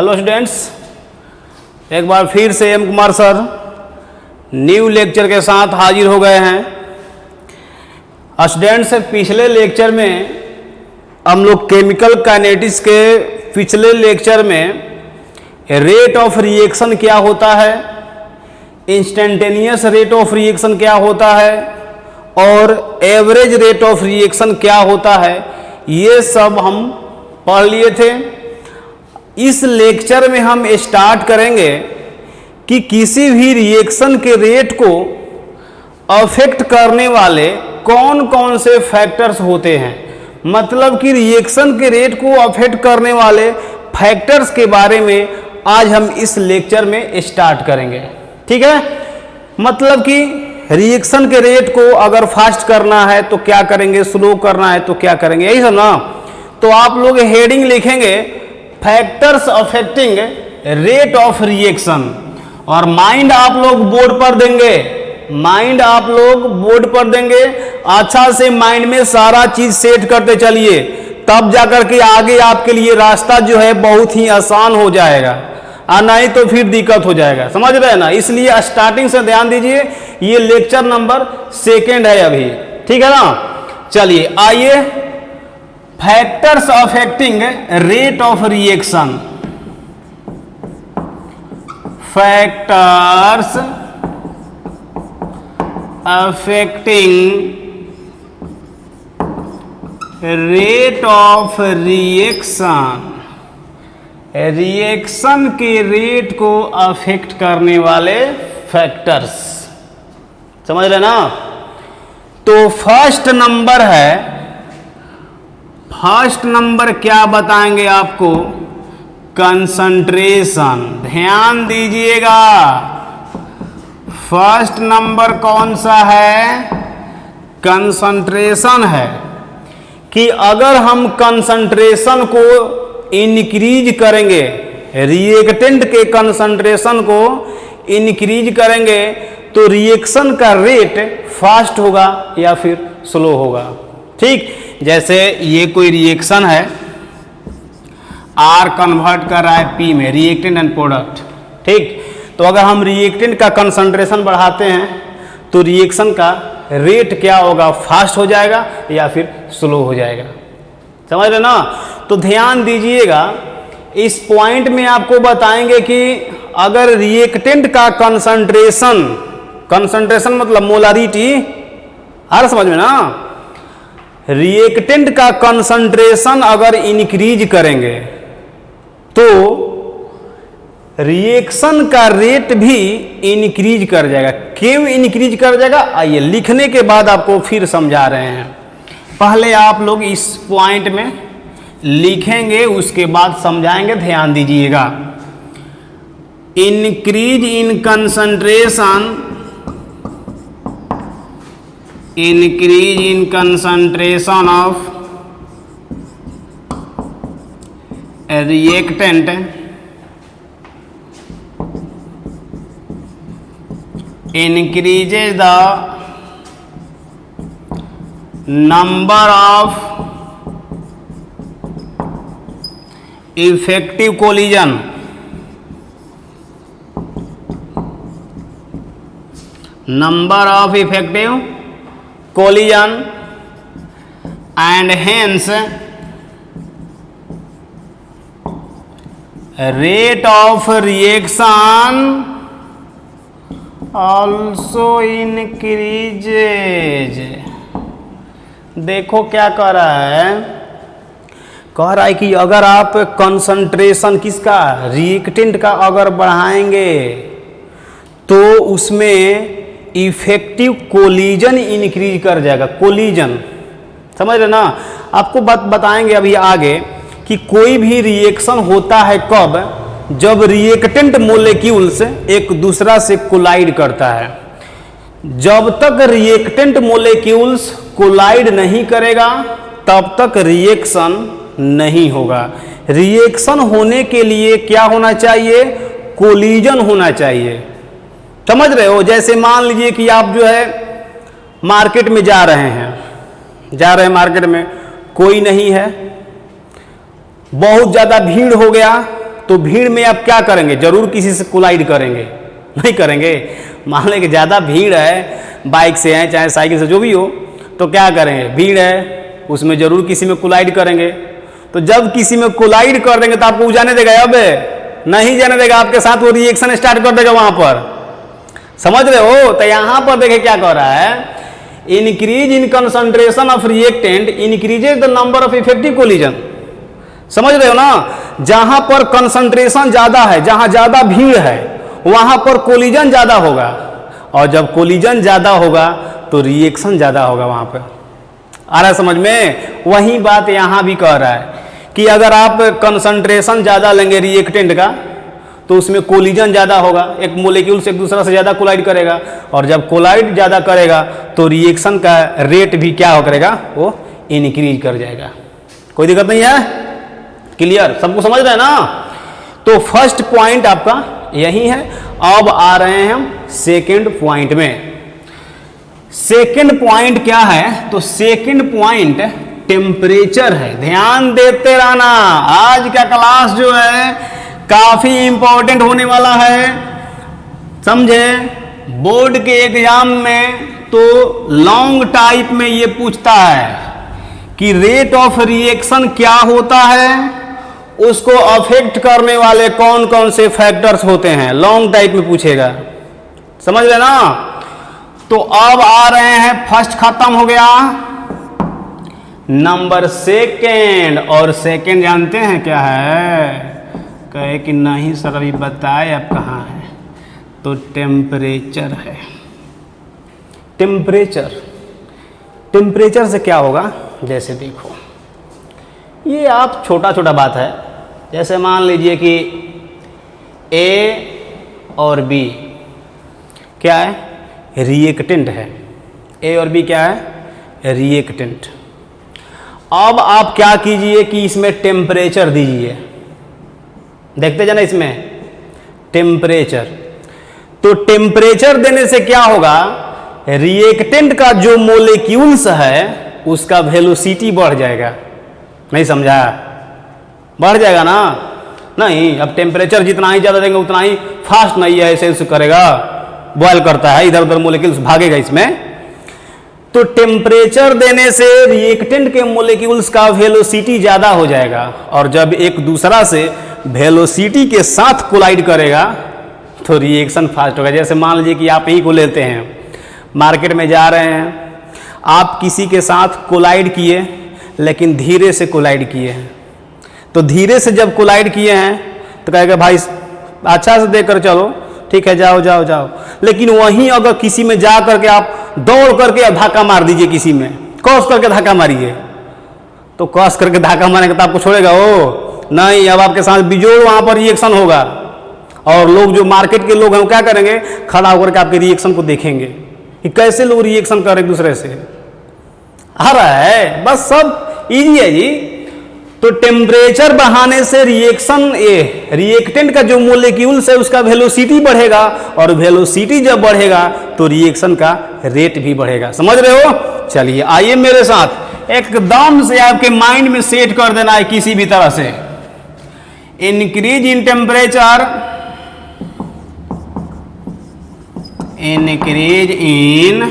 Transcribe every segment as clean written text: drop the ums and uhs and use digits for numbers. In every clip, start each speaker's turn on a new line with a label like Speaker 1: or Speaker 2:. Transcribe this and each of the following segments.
Speaker 1: Hello students, एक बार फिर से M Kumar sir new lecture के साथ हाजिर हो गए हैं। स्टूडेंट्स, पिछले लेक्चर में हम लोग केमिकल काइनेटिक्स के पिछले लेक्चर में रेट ऑफ रिएक्शन क्या होता है, इंस्टेंटेनियस रेट ऑफ रिएक्शन क्या होता है और एवरेज रेट ऑफ रिएक्शन क्या होता है, ये सब हम पढ़ लिए थे। इस लेक्चर में हम स्टार्ट करेंगे कि किसी भी रिएक्शन के रेट को अफेक्ट करने वाले कौन कौन से फैक्टर्स होते हैं। मतलब कि रिएक्शन के रेट को अफेक्ट करने वाले फैक्टर्स के बारे में आज हम इस लेक्चर में स्टार्ट करेंगे। ठीक है, मतलब कि रिएक्शन के रेट को अगर फास्ट करना है तो क्या करेंगे, स्लो करना है तो क्या करेंगे, यही सब ना। तो आप लोग हेडिंग लिखेंगे factors affecting rate of reaction और माइंड आप लोग बोर्ड पर देंगे, माइंड आप लोग बोर्ड पर देंगे। अच्छा से माइंड में सारा चीज सेट करते चलिए, तब जाकर के आगे आपके लिए रास्ता जो है बहुत ही आसान हो जाएगा, और नहीं तो फिर दिक्कत हो जाएगा। समझ रहे हैं ना, इसलिए स्टार्टिंग से ध्यान दीजिए। ये लेक्चर नंबर 2 है अभी, ठीक है ना। चलिए आइए, factors affecting rate of reaction. Factors affecting rate of reaction, reaction के रेट को अफेक्ट करने वाले फैक्टर्स, समझ रहे ना। तो फर्स्ट नंबर है, फर्स्ट नंबर क्या बताएंगे आपको, कंसंट्रेशन। ध्यान दीजिएगा, फर्स्ट नंबर कौन सा है, कंसंट्रेशन है। कि अगर हम कंसंट्रेशन को इंक्रीज करेंगे, रिएक्टेंट के कंसंट्रेशन को इंक्रीज करेंगे तो रिएक्शन का रेट फास्ट होगा या फिर स्लो होगा। ठीक, जैसे ये कोई रिएक्शन है, आर कन्वर्ट कर रहा है पी में, रिएक्टेंट एंड प्रोडक्ट। ठीक, तो अगर हम रिएक्टेंट का कंसंट्रेशन बढ़ाते हैं तो रिएक्शन का रेट क्या होगा, फास्ट हो जाएगा या फिर स्लो हो जाएगा। समझ रहे ना। तो ध्यान दीजिएगा, इस पॉइंट में आपको बताएंगे कि अगर रिएक्टेंट का कंसंट्रेशन, कंसंट्रेशन मतलब मोलारिटी, आ रहा समझ में ना। रिएक्टेंट का कंसंट्रेशन अगर इंक्रीज करेंगे तो रिएक्शन का रेट भी इंक्रीज कर जाएगा। क्यों इंक्रीज कर जाएगा, आइए लिखने के बाद आपको फिर समझा रहे हैं। पहले आप लोग इस पॉइंट में लिखेंगे, उसके बाद समझाएंगे। ध्यान दीजिएगा, increase in concentration, increase in concentration of a reactant increases the number of effective collision, number of effective collision and hence rate of reaction also increases। देखो क्या कह रहा है, कह रहा है कि अगर आप कंसंट्रेशन किसका, रिएक्टेंट का अगर बढ़ाएंगे तो उसमें इफेक्टिव कोलिजन इंक्रीज कर जाएगा। कोलिजन, समझ रहे ना। आपको बताएंगे अभी आगे कि कोई भी रिएक्शन होता है कब, जब रिएक्टेंट मोलेक्यूल्स एक दूसरा से कोलाइड करता है। जब तक रिएक्टेंट मोलेक्यूल्स कोलाइड नहीं करेगा तब तक रिएक्शन नहीं होगा। रिएक्शन होने के लिए क्या होना चाहिए, कोलिजन होना चाहिए। समझ रहे हो। जैसे मान लीजिए कि आप जो है मार्केट में जा रहे हैं मार्केट में कोई नहीं है, बहुत ज़्यादा भीड़ हो गया, तो भीड़ में आप क्या करेंगे, जरूर किसी से कोलाइड करेंगे, नहीं करेंगे। मान लें कि ज़्यादा भीड़ है, बाइक से है चाहे साइकिल से, जो भी हो, तो क्या करेंगे, भीड़ है उसमें जरूर किसी में कोलाइड करेंगे। तो जब किसी में कोलाइड कर देंगे तो आपको जाने देगा, अब नहीं जाने देगा, आपके साथ वो रिएक्शन स्टार्ट कर देगा वहां पर, समझ रहे हो। तो यहां पर देखिए क्या कह रहा है, increase in concentration of reactant increases the number of effective collision. समझ रहे हो ना, जहां पर कंसंट्रेशन ज्यादा है, जहां ज्यादा भीड़ है, वहां पर कोलिजन ज्यादा होगा, और जब कोलिजन ज्यादा होगा तो रिएक्शन ज्यादा होगा वहां पर। आ रहा है समझ में। वही बात यहां भी कह रहा है कि अगर आप कंसंट्रेशन ज्यादा लेंगे रिएक्टेंट का तो उसमें कोलिजन ज्यादा होगा, एक मोलिक्यूल से एक दूसरा से ज्यादा कोलाइड करेगा, और जब कोलाइड ज्यादा करेगा तो रिएक्शन का रेट भी क्या हो करेगा, वो इंक्रीज कर जाएगा। कोई दिक्कत नहीं है, क्लियर, सबको समझ रहे हैं ना। तो फर्स्ट पॉइंट आपका यही है। अब आ रहे हैं हम सेकेंड पॉइंट में। सेकेंड पॉइंट क्या है, तो सेकेंड पॉइंट टेम्परेचर है। ध्यान देते रहना, आज का क्लास जो है काफी इंपॉर्टेंट होने वाला है, समझे। बोर्ड के एग्जाम में तो लॉन्ग टाइप में ये पूछता है कि रेट ऑफ रिएक्शन क्या होता है, उसको अफेक्ट करने वाले कौन कौन से फैक्टर्स होते हैं, लॉन्ग टाइप में पूछेगा, समझ रहे ना। तो अब आ रहे हैं, फर्स्ट खत्म हो गया, नंबर सेकेंड। और सेकेंड जानते हैं क्या है, कहे कि नहीं सर अभी बताए, अब कहाँ है, तो टेम्परेचर है। टेम्परेचर, टेम्परेचर से क्या होगा, जैसे देखो, ये आप छोटा छोटा बात है, जैसे मान लीजिए कि ए और बी क्या है, रिएक्टेंट है। ए और बी क्या है, रिएक्टेंट। अब आप क्या कीजिए कि इसमें टेम्परेचर दीजिए, देखते जाना इसमें टेम्परेचर। तो टेम्परेचर देने से क्या होगा, रिएक्टेंट का जो मोलिक्यूल्स है उसका वेलोसिटी बढ़ जाएगा। नहीं समझा, बढ़ जाएगा ना। नहीं, अब टेम्परेचर जितना ही ज़्यादा देंगे उतना ही फास्ट नहीं है, ऐसे करेगा, बॉयल करता है, इधर उधर मोलिक्यूल्स भागेगा इसमें। तो टेम्परेचर देने से रिएक्टेंट के मोलिक्यूल्स का वेलोसिटी ज़्यादा हो जाएगा, और जब एक दूसरा से वेलोसिटी के साथ कोलाइड करेगा तो रिएक्शन फास्ट होगा। जैसे मान लीजिए कि आप ही को लेते हैं, मार्केट में जा रहे हैं, आप किसी के साथ कोलाइड किए लेकिन धीरे से कोलाइड किए हैं, तो धीरे से जब कोलाइड किए हैं तो कहेगा भाई अच्छा से देख कर चलो, ठीक है जाओ जाओ जाओ। लेकिन वहीं अगर किसी में जा करके आप दौड़ करके धक्का मार दीजिए, किसी में कस करके धक्का मारिए, तो कस करके धक्का मारेंगे तो आपको छोड़ेगा वो नहीं, अब आपके साथ बिजोड़ वहां पर रिएक्शन होगा। और लोग जो मार्केट के लोग हैं वो क्या करेंगे, खड़ा होकर के आपके रिएक्शन को देखेंगे कि कैसे लोग रिएक्शन कर रहे एक दूसरे से। आ रहा है, बस सब इजी है जी। तो टेम्परेचर बढ़ाने से रिएक्टेंट का जो मोलिक्यूल्स है उसका वेलोसिटी बढ़ेगा, और वेलोसिटी जब बढ़ेगा तो रिएक्शन का रेट भी बढ़ेगा। समझ रहे हो। चलिए आइए मेरे साथ, एकदम से आपके माइंड में सेट कर देना है किसी भी तरह से। Increase in temperature, increase in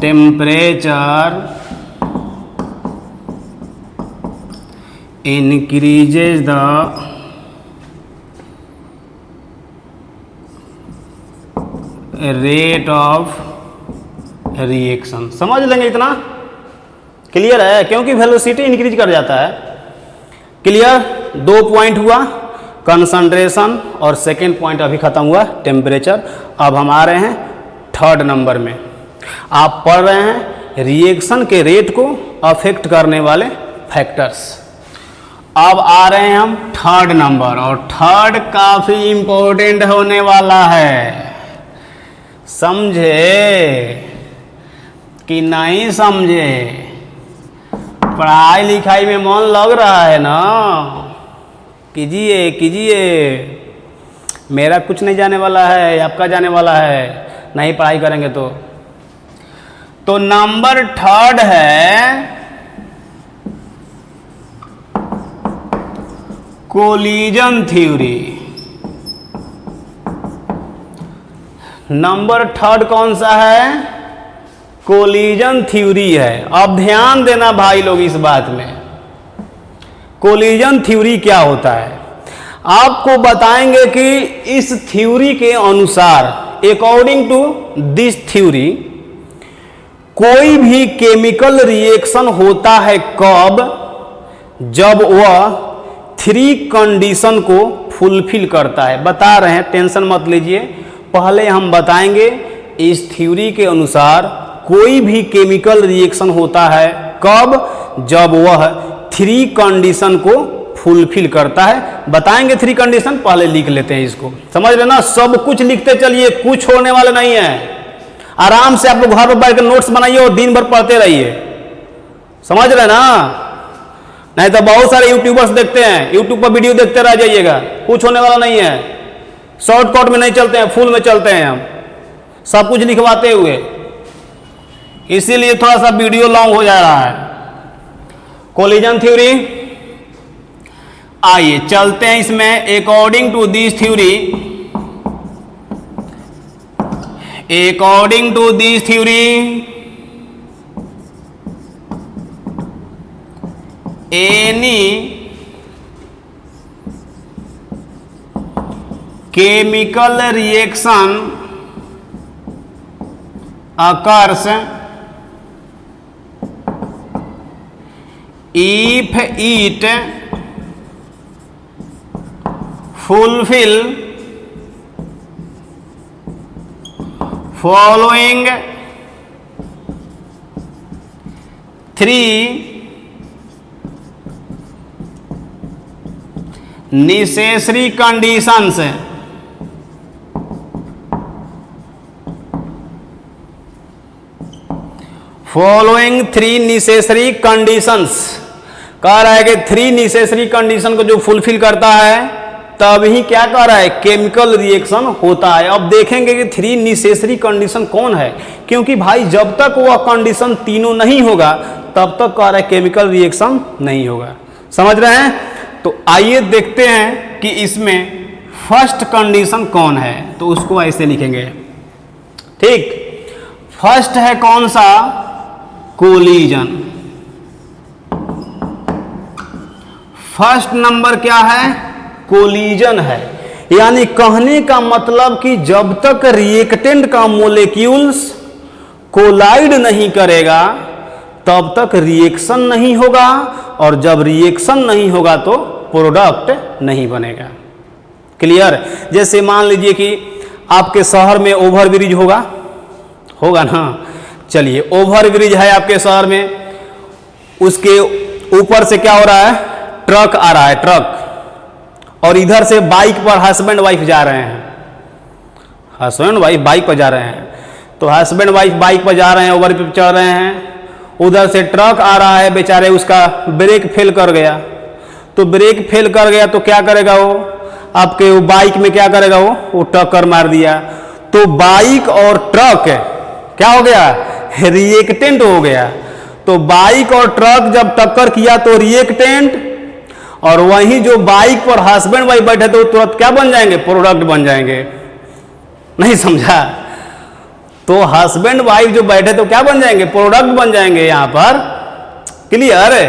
Speaker 1: temperature increases the rate of reaction। समझ लेंगे इतना, क्लियर है, क्योंकि वेलोसिटी इंक्रीज कर जाता है। क्लियर, 2 पॉइंट हुआ, कंसंट्रेशन, और सेकेंड पॉइंट अभी खत्म हुआ, टेम्परेचर। अब हम आ रहे हैं थर्ड नंबर में। आप पढ़ रहे हैं रिएक्शन के रेट को अफेक्ट करने वाले फैक्टर्स। अब आ रहे हैं हम थर्ड नंबर, और थर्ड काफी इंपॉर्टेंट होने वाला है। समझे कि नहीं समझे, पढ़ाई लिखाई में मन लग रहा है ना, कीजिए कीजिए, मेरा कुछ नहीं जाने वाला है, आपका जाने वाला है, नहीं पढ़ाई करेंगे तो नंबर थर्ड है कोलिजन थ्योरी। नंबर थर्ड कौन सा है? कोलिजन थ्योरी है। अब ध्यान देना भाई लोग इस बात में, कोलिजन थ्योरी क्या होता है आपको बताएंगे कि इस थ्योरी के अनुसार, अकॉर्डिंग टू दिस थ्योरी, कोई भी केमिकल रिएक्शन होता है कब? जब वह 3 कंडीशन को फुलफिल करता है। बता रहे हैं, टेंशन मत लीजिए, पहले हम बताएंगे इस थ्योरी के अनुसार कोई भी केमिकल रिएक्शन होता है कब? जब वह 3 कंडीशन को फुलफिल करता है। बताएंगे 3 कंडीशन, पहले लिख लेते हैं इसको, समझ लेना। सब कुछ लिखते चलिए, कुछ होने वाला नहीं है। आराम से आप लोग घर पर बैठ कर नोट्स बनाइए और दिन भर पढ़ते रहिए, समझ रहे ना? नहीं तो बहुत सारे यूट्यूबर्स देखते हैं, यूट्यूब पर वीडियो देखते रह जाइएगा, कुछ होने वाला नहीं है। शॉर्टकट में नहीं चलते हैं, फुल में चलते हैं हम, सब कुछ लिखवाते हुए, इसीलिए थोड़ा सा वीडियो लॉन्ग हो जा रहा है। कोलिजन थ्योरी, आइए चलते हैं इसमें। According to this theory, according to this theory, any chemical reaction occurs if it fulfill following 3 necessary conditions। Following 3 necessary conditions, कह रहा है कि 3 नेसेसरी कंडीशन को जो फुलफिल करता है तभी क्या कह रहा है? केमिकल रिएक्शन होता है। अब देखेंगे कि 3 नेसेसरी कंडीशन कौन है, क्योंकि भाई जब तक वह कंडीशन तीनों नहीं होगा तब तक कह रहा है केमिकल रिएक्शन नहीं होगा। समझ रहे हैं? तो आइए देखते हैं कि इसमें फर्स्ट कंडीशन कौन है, तो उसको ऐसे लिखेंगे, ठीक। फर्स्ट है कौन सा? कोलिजन। फर्स्ट नंबर क्या है? कोलिजन है। यानी कहने का मतलब कि जब तक रिएक्टेंट का मोलेक्यूल्स कोलाइड नहीं करेगा तब तक रिएक्शन नहीं होगा, और जब रिएक्शन नहीं होगा तो प्रोडक्ट नहीं बनेगा। क्लियर? जैसे मान लीजिए कि आपके शहर में ओवरब्रिज होगा ना। चलिए, ओवरब्रिज है आपके शहर में, उसके ऊपर से क्या हो रहा है? ट्रक आ रहा है, ट्रक, और इधर से बाइक पर हस्बैंड वाइफ जा रहे हैं, हस्बैंड वाइफ बाइक पर जा रहे हैं। तो हस्बैंड वाइफ बाइक पर जा रहे हैं, ओवर पे चढ़ रहे हैं, उधर से ट्रक आ रहा है, बेचारे उसका ब्रेक फेल कर गया। तो ब्रेक फेल कर गया तो क्या करेगा वो? आपके वो बाइक में क्या करेगा वो टक्कर मार दिया। तो बाइक और ट्रक क्या हो गया? रिएक्टेंट हो गया। तो बाइक और ट्रक जब टक्कर किया तो रिएक्टेंट, और वहीं जो बाइक पर हस्बैंड वाइफ बैठे तो तुरंत क्या बन जाएंगे? प्रोडक्ट बन जाएंगे। नहीं समझा? तो हस्बैंड वाइफ जो बैठे तो क्या बन जाएंगे? प्रोडक्ट बन जाएंगे यहां पर। क्लियर है?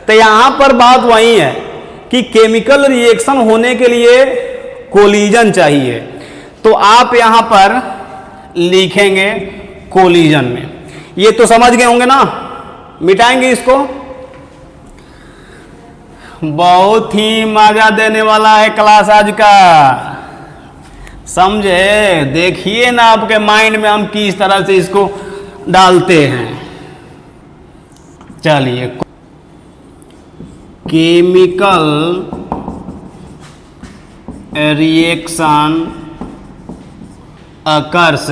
Speaker 1: तो यहां पर बात वही है कि केमिकल रिएक्शन होने के लिए कोलिजन चाहिए। तो आप यहां पर लिखेंगे कोलिजन में। ये तो समझ गए होंगे ना? मिटाएंगे इसको। बहुत ही मजा देने वाला है क्लास आज का, समझे? देखिए ना आपके माइंड में हम किस तरह से इसको डालते हैं। चलिए, chemical reaction occurs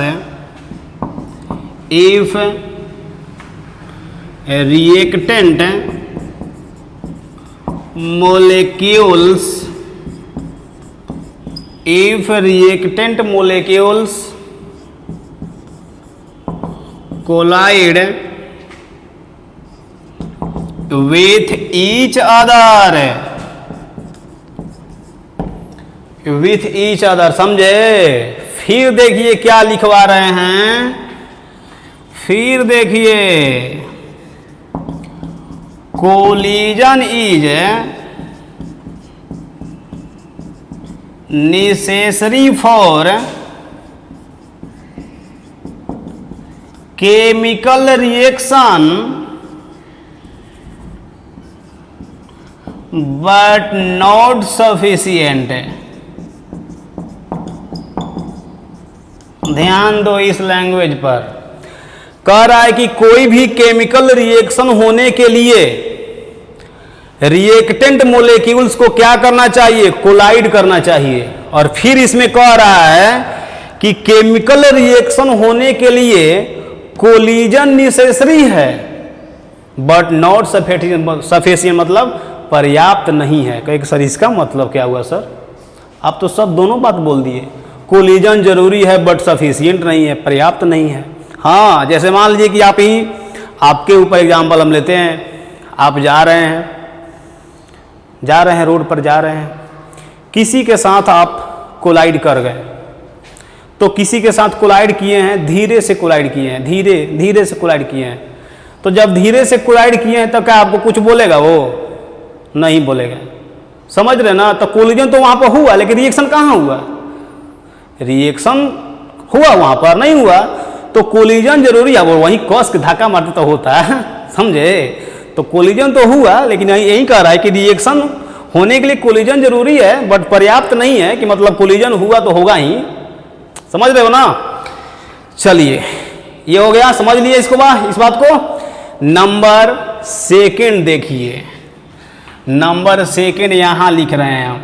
Speaker 1: if reactant molecules collide with each other, with each other, समझे। फिर देखिए क्या लिखवा रहे हैं, फिर देखिए collision is necessary for chemical reaction but not sufficient. ध्यान दो इस लैंग्वेज पर। कह रहा है कि कोई भी केमिकल रिएक्शन होने के लिए रिएक्टेंट मोलेक्यूल्स को क्या करना चाहिए, कोलाइड करना चाहिए। और फिर इसमें कह रहा है कि केमिकल रिएक्शन होने के लिए कोलिजन नेसेसरी है बट नॉट सफिशिएंट, मतलब पर्याप्त नहीं है। कहे सर इसका मतलब क्या हुआ सर, आप तो सब दोनों बात बोल दिए, कोलिजन जरूरी है बट सफिशिएंट नहीं है, पर्याप्त नहीं है। हाँ, जैसे मान लीजिए कि आप ही, आपके ऊपर एग्जाम्पल हम लेते हैं, आप जा रहे हैं रोड पर जा रहे हैं, किसी के साथ आप कोलाइड कर गए। तो किसी के साथ कोलाइड किए हैं, धीरे से कोलाइड किए हैं, धीरे से कोलाइड किए हैं। तो जब धीरे से कोलाइड किए हैं तो क्या आपको कुछ बोलेगा, वो नहीं बोलेगा, समझ रहे ना। तो कोलिजन तो वहां पर हुआ लेकिन रिएक्शन कहाँ हुआ, रिएक्शन हुआ वहां पर नहीं हुआ। तो कोलिजन जरूरी है, वो वहीं कस के धक्का मारते तो होता है, समझे। तो कोलिजन तो हुआ लेकिन यही कह रहा है कि रिएक्शन होने के लिए कोलिजन जरूरी है बट पर्याप्त नहीं है, कि मतलब कोलिजन हुआ तो होगा ही, समझ रहे हो ना। चलिए ये हो गया, समझ लिए इसको, इस बात को। नंबर सेकंड देखिए, नंबर सेकंड यहां लिख रहे हैं हम,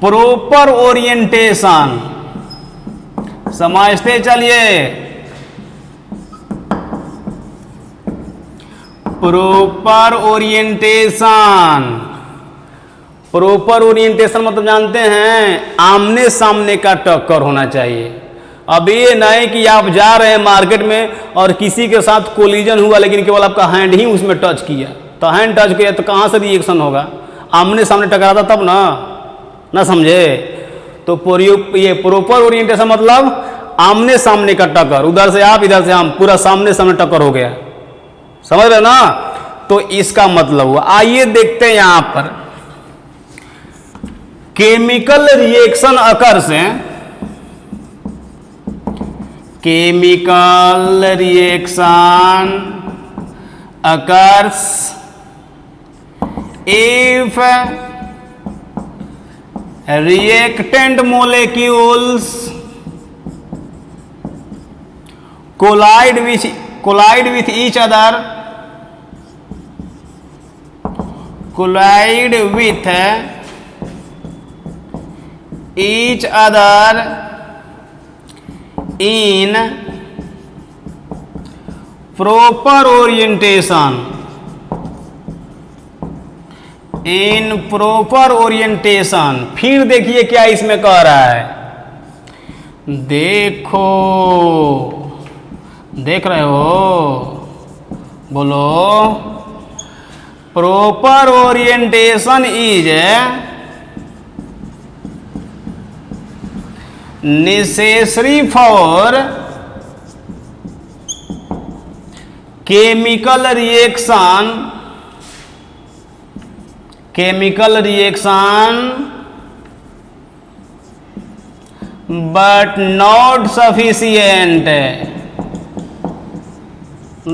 Speaker 1: प्रॉपर ओरिएंटेशन। समझते चलिए, प्रॉपर ओरिएंटेशन। प्रॉपर ओरिएंटेशन मतलब जानते हैं, आमने सामने का टक्कर होना चाहिए। अब ये नहीं कि आप जा रहे हैं मार्केट में और किसी के साथ कोलिजन हुआ लेकिन केवल आपका हैंड ही उसमें टच किया, तो हैंड टच किया तो कहाँ से रिएक्शन होगा, आमने सामने टकराता तब ना समझे। तो ये प्रॉपर ओरिएंटेशन मतलब आमने सामने का टक्कर, उधर से आप इधर से हम, पूरा सामने सामने टक्कर हो गया, समझ रहे ना। तो इसका मतलब हुआ। आइए देखते हैं यहां पर, केमिकल रिएक्शन अकर्स हैं, chemical reaction occurs if reactant molecules collide with each other, collide with each other in proper orientation, in proper orientation. फिर देखिए क्या इसमें कह रहा है, देखो, देख रहे हो, बोलो। Proper orientation is necessary for chemical reaction but not sufficient.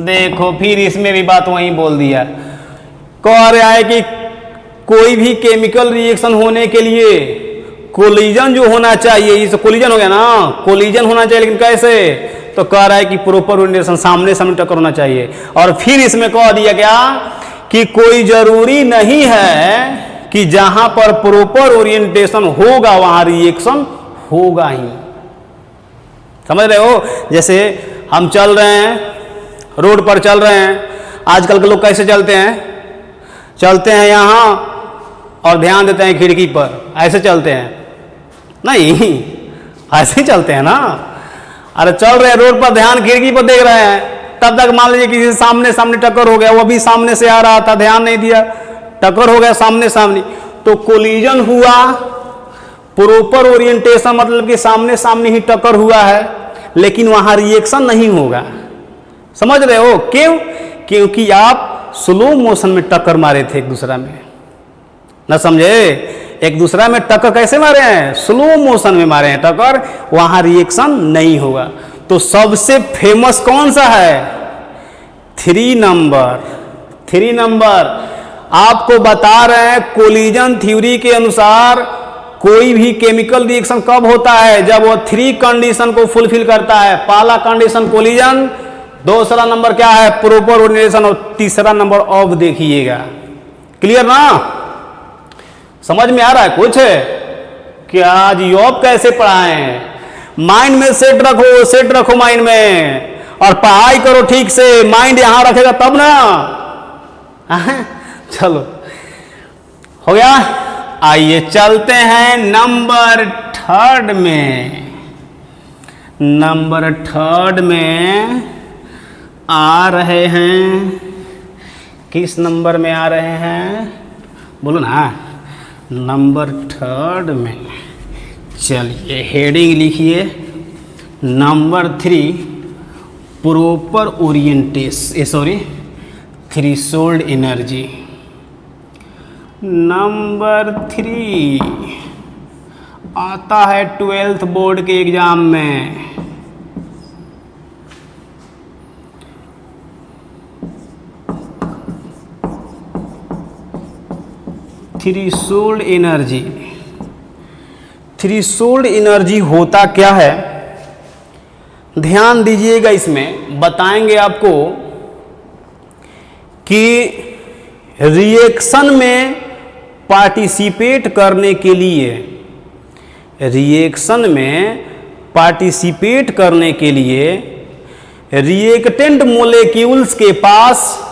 Speaker 1: देखो फिर इसमें भी बात वहीं बोल दिया, कह रहा है कि कोई भी केमिकल रिएक्शन होने के लिए कोलिजन जो होना चाहिए, इस कोलिजन हो गया ना, कोलिजन होना चाहिए, लेकिन कैसे, तो कह रहा है कि प्रॉपर ओरिएंटेशन, सामने सामने टक्कर होना चाहिए। और फिर इसमें कह दिया क्या कि कोई जरूरी नहीं है कि जहां पर प्रॉपर ओरिएंटेशन होगा वहां रिएक्शन होगा ही, समझ रहे हो। जैसे हम चल रहे हैं, रोड पर चल रहे हैं, आजकल के लोग कैसे चलते हैं यहां और ध्यान देते हैं खिड़की पर, ऐसे चलते हैं नहीं, ऐसे ही चलते हैं ना। अरे चल रहे हैं रोड पर, ध्यान खिड़की पर देख रहे हैं, तब तक मान लीजिए किसी सामने टक्कर हो गया, वो भी सामने से आ रहा था, ध्यान नहीं दिया, टक्कर हो गया सामने, तो कोलिजन हुआ प्रॉपर ओरिएंटेशन मतलब कि सामने सामने ही टक्कर हुआ है, लेकिन वहां रिएक्शन नहीं होगा। समझ रहे हो क्यों? क्योंकि आप स्लो मोशन में टक्कर मारे थे एक दूसरा में। ना समझे? एक दूसरा में टक्कर कैसे मारे हैं? स्लो मोशन में मारे हैं टक्कर, वहां रिएक्शन नहीं होगा। तो सबसे फेमस कौन सा है? 3 नंबर। 3 नंबर आपको बता रहे हैं कोलिजन थ्योरी के अनुसार कोई भी केमिकल रिएक्शन कब होता है? जब वो 3 कंडीशन को फुलफिल करता है। पहला कंडीशन कोलिजन, दूसरा नंबर क्या है? प्रॉपर ओरिएंटेशन, और तीसरा नंबर ऑफ देखिएगा। क्लियर ना? समझ में आ रहा है कुछ? क्या आज योग कैसे पढ़ाए हैं? माइंड में सेट रखो माइंड में, और पढ़ाई करो ठीक से। माइंड यहां रखेगा तब ना। चलो हो गया। आइए चलते हैं नंबर 3 में। नंबर 3 में आ रहे हैं, किस नंबर में आ रहे हैं बोलो ना? नंबर 3 में। चलिए हेडिंग लिखिए, number 3 proper orientation, threshold energy. Number 3 आता है 12th बोर्ड के एग्जाम में। Threshold energy. थ्रेशोल्ड एनर्जी होता क्या है? ध्यान दीजिएगा, इसमें बताएंगे आपको कि रिएक्शन में पार्टिसिपेट करने के लिए, रिएक्शन में पार्टिसिपेट करने के लिए रिएक्टेंट मोलेक्यूल्स के पास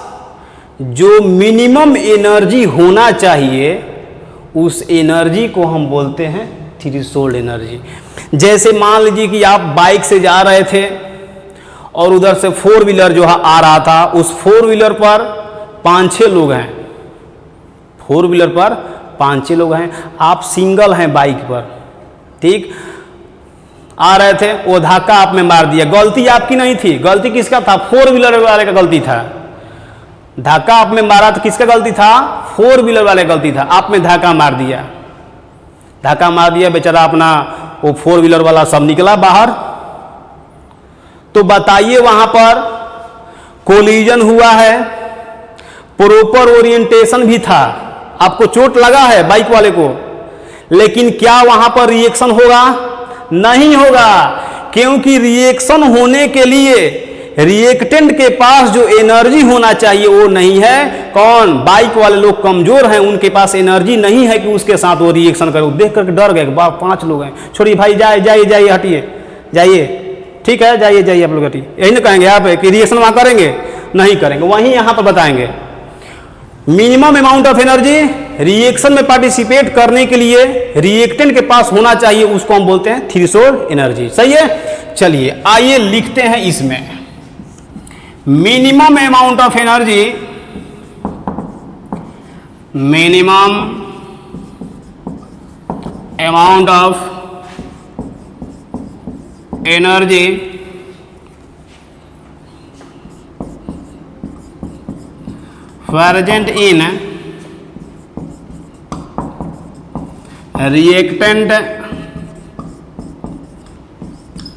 Speaker 1: जो मिनिमम एनर्जी होना चाहिए, उस एनर्जी को हम बोलते हैं थ्रेशोल्ड एनर्जी। जैसे मान लीजिए कि आप बाइक से जा रहे थे और उधर से 4 व्हीलर जो है आ रहा था, उस 4 व्हीलर पर 5-6 लोग हैं। 4 व्हीलर पर 5-6 लोग हैं, आप सिंगल हैं बाइक पर, ठीक? आ रहे थे, वो धक्का आप में मार दिया। गलती आपकी नहीं थी, गलती किसका था? 4 व्हीलर वाले का गलती था। धक्का आप में मारा तो किसका गलती था? 4 व्हीलर वाले का गलती था। आप में धक्का मार दिया, धक्का मार दिया, बेचारा अपना वो 4 व्हीलर वाला सब निकला बाहर। तो बताइए वहां पर कोलिजन हुआ है, प्रॉपर ओरिएंटेशन भी था, आपको चोट लगा है बाइक वाले को, लेकिन क्या वहां पर रिएक्शन होगा? नहीं होगा, क्योंकि रिएक्शन होने के लिए रिएक्टेंट के पास जो एनर्जी होना चाहिए वो नहीं है। कौन? बाइक वाले लोग कमजोर हैं, उनके पास एनर्जी नहीं है कि उसके साथ वो रिएक्शन करे। देख करके डर गए, 5 लोग हैं, छोड़िए भाई, जाइए हटिए, जाइए, ठीक है, जाइए आप लोग हटिए। यही ना कहेंगे आप कि रिएक्शन वहां करेंगे? नहीं करेंगे। वहीं यहां पर बताएंगे minimum amount of energy reaction में पार्टिसिपेट करने के लिए रिएक्टेंट के पास होना चाहिए, उसको हम बोलते हैं थ्रेशोल्ड एनर्जी। सही है? चलिए आइए लिखते हैं इसमें minimum amount of energy, minimum amount of energy present in reactant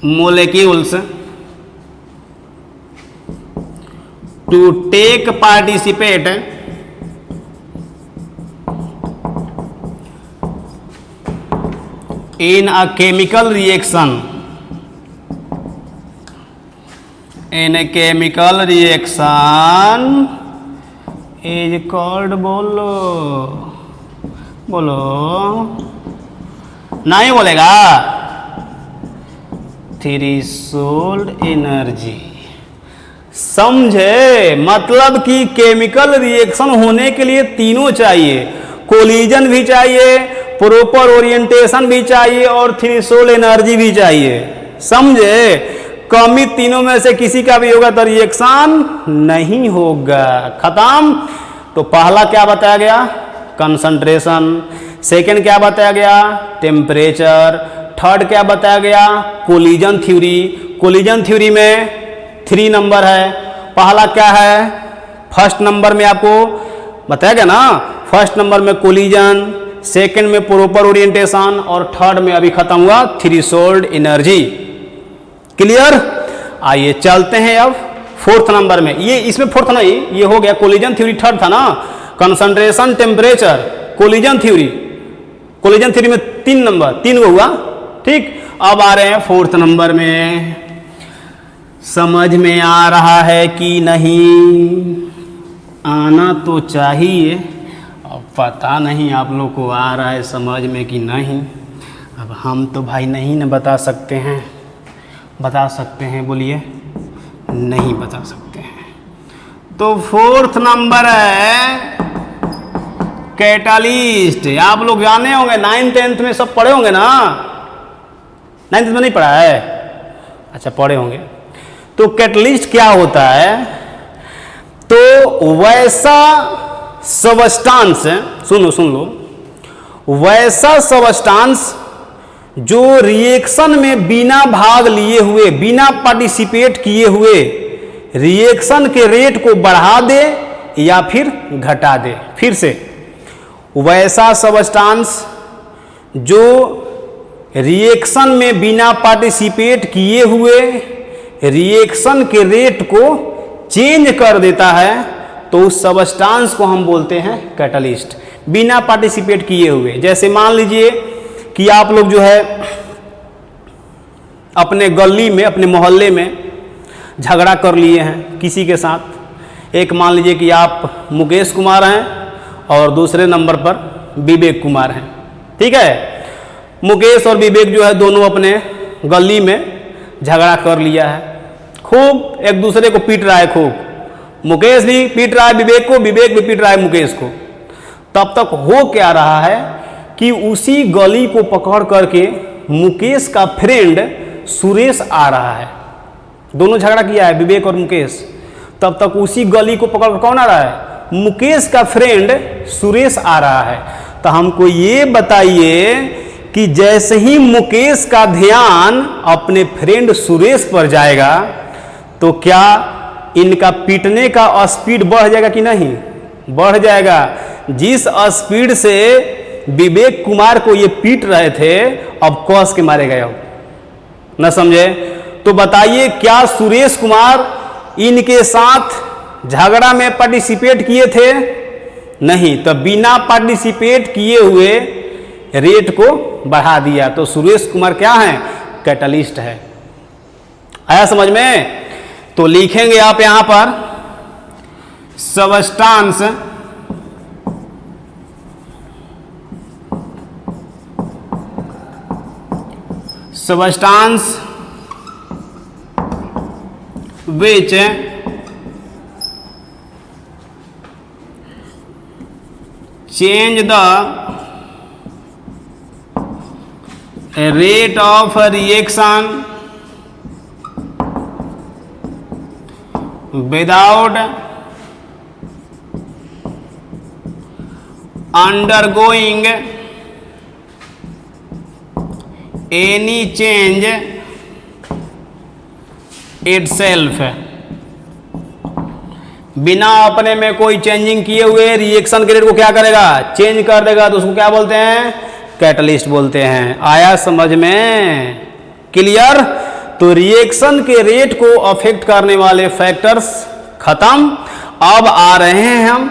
Speaker 1: molecules to take participate in a chemical reaction, in a chemical reaction is called, बोलो नहीं बोलेगा, थ्रेशोल्ड एनर्जी। समझे? मतलब कि केमिकल रिएक्शन होने के लिए तीनों चाहिए, कोलिजन भी चाहिए, प्रॉपर ओरिएंटेशन भी चाहिए और थ्रेशोल्ड एनर्जी भी चाहिए। समझे? कमी तीनों में से किसी का भी होगा तो रिएक्शन नहीं होगा, खत्म। तो पहला क्या बताया गया? कंसंट्रेशन। सेकंड क्या बताया गया, टेम्परेचर। थर्ड क्या बताया गया, कोलिजन थ्योरी। कोलिजन थ्योरी में 3 नंबर है। पहला क्या है, फर्स्ट नंबर में आपको बताया गया ना, फर्स्ट नंबर में कोलिजन, सेकंड में प्रॉपर ओरिएंटेशन और थर्ड में अभी खत्म हुआ थ्रेशोल्ड एनर्जी। क्लियर। आइए चलते हैं अब फोर्थ नंबर में। ये इसमें फोर्थ नहीं, ये हो गया कोलिजन थ्योरी, थर्ड था ना, concentration, temperature, collision theory. Collision theory में 3 नंबर, 3 हुआ। ठीक, अब आ रहे हैं फोर्थ नंबर में। समझ में आ रहा है कि नहीं? आना तो चाहिए, अब पता नहीं आप लोग को आ रहा है समझ में कि नहीं। अब हम तो भाई नहीं न बता सकते हैं, बता सकते हैं बोलिए? नहीं बता सकते हैं। तो फोर्थ नंबर है कैटालिस्ट। आप लोग जाने होंगे, 9th 10th में सब पढ़े होंगे ना? 9th में नहीं पढ़ा है? अच्छा पढ़े होंगे। तो कैटलिस्ट क्या होता है, तो वैसा सबस्टांस, सुन लो, वैसा सबस्टांस जो रिएक्शन में बिना भाग लिए हुए, बिना पार्टिसिपेट किए हुए रिएक्शन के रेट को बढ़ा दे या फिर घटा दे। फिर से, वैसा सबस्टांस जो रिएक्शन में बिना पार्टिसिपेट किए हुए रिएक्शन के रेट को चेंज कर देता है, तो उस सबस्टांस को हम बोलते हैं कैटलिस्ट, बिना पार्टिसिपेट किए हुए। जैसे मान लीजिए कि आप लोग जो है अपने गली में, अपने मोहल्ले में झगड़ा कर लिए हैं किसी के साथ। एक मान लीजिए कि आप मुकेश कुमार हैं और दूसरे नंबर पर विवेक कुमार हैं। ठीक है, मुकेश और विवेक जो है दोनों अपने गली में झगड़ा कर लिया है, खूब एक दूसरे को पीट रहा है, खूब मुकेश भी पीट रहा है विवेक को, विवेक भी पीट रहा है मुकेश को। तब तक हो क्या रहा है कि उसी गली को पकड़ करके मुकेश का फ्रेंड सुरेश आ रहा है। दोनों झगड़ा किया है विवेक और मुकेश। तब तक उसी गली को पकड़ कर कौन आ रहा है, मुकेश का फ्रेंड सुरेश आ रहा है। तो हमको ये बताइए कि जैसे ही मुकेश का ध्यान अपने फ्रेंड सुरेश पर जाएगा, तो क्या इनका पीटने का स्पीड बढ़ जाएगा कि नहीं? बढ़ जाएगा। जिस स्पीड से विवेक कुमार को ये पीट रहे थे, अब कस के मारे गए। अब न समझे? तो बताइए, क्या सुरेश कुमार इनके साथ झगड़ा में पार्टिसिपेट किए थे? नहीं। तो बिना पार्टिसिपेट किए हुए रेट को बढ़ा दिया, तो सुरेश कुमार क्या है, कैटलिस्ट है। आया समझ में? तो लिखेंगे आप यहां पर substance which change the rate of reaction without undergoing any change itself। बिना अपने में कोई चेंजिंग किए हुए रिएक्शन के रेट को क्या करेगा, चेंज कर देगा, तो उसको क्या बोलते हैं, कैटलिस्ट बोलते हैं। आया समझ में? क्लियर? तो रिएक्शन के रेट को अफेक्ट करने वाले फैक्टर्स खत्म। अब आ रहे हैं हम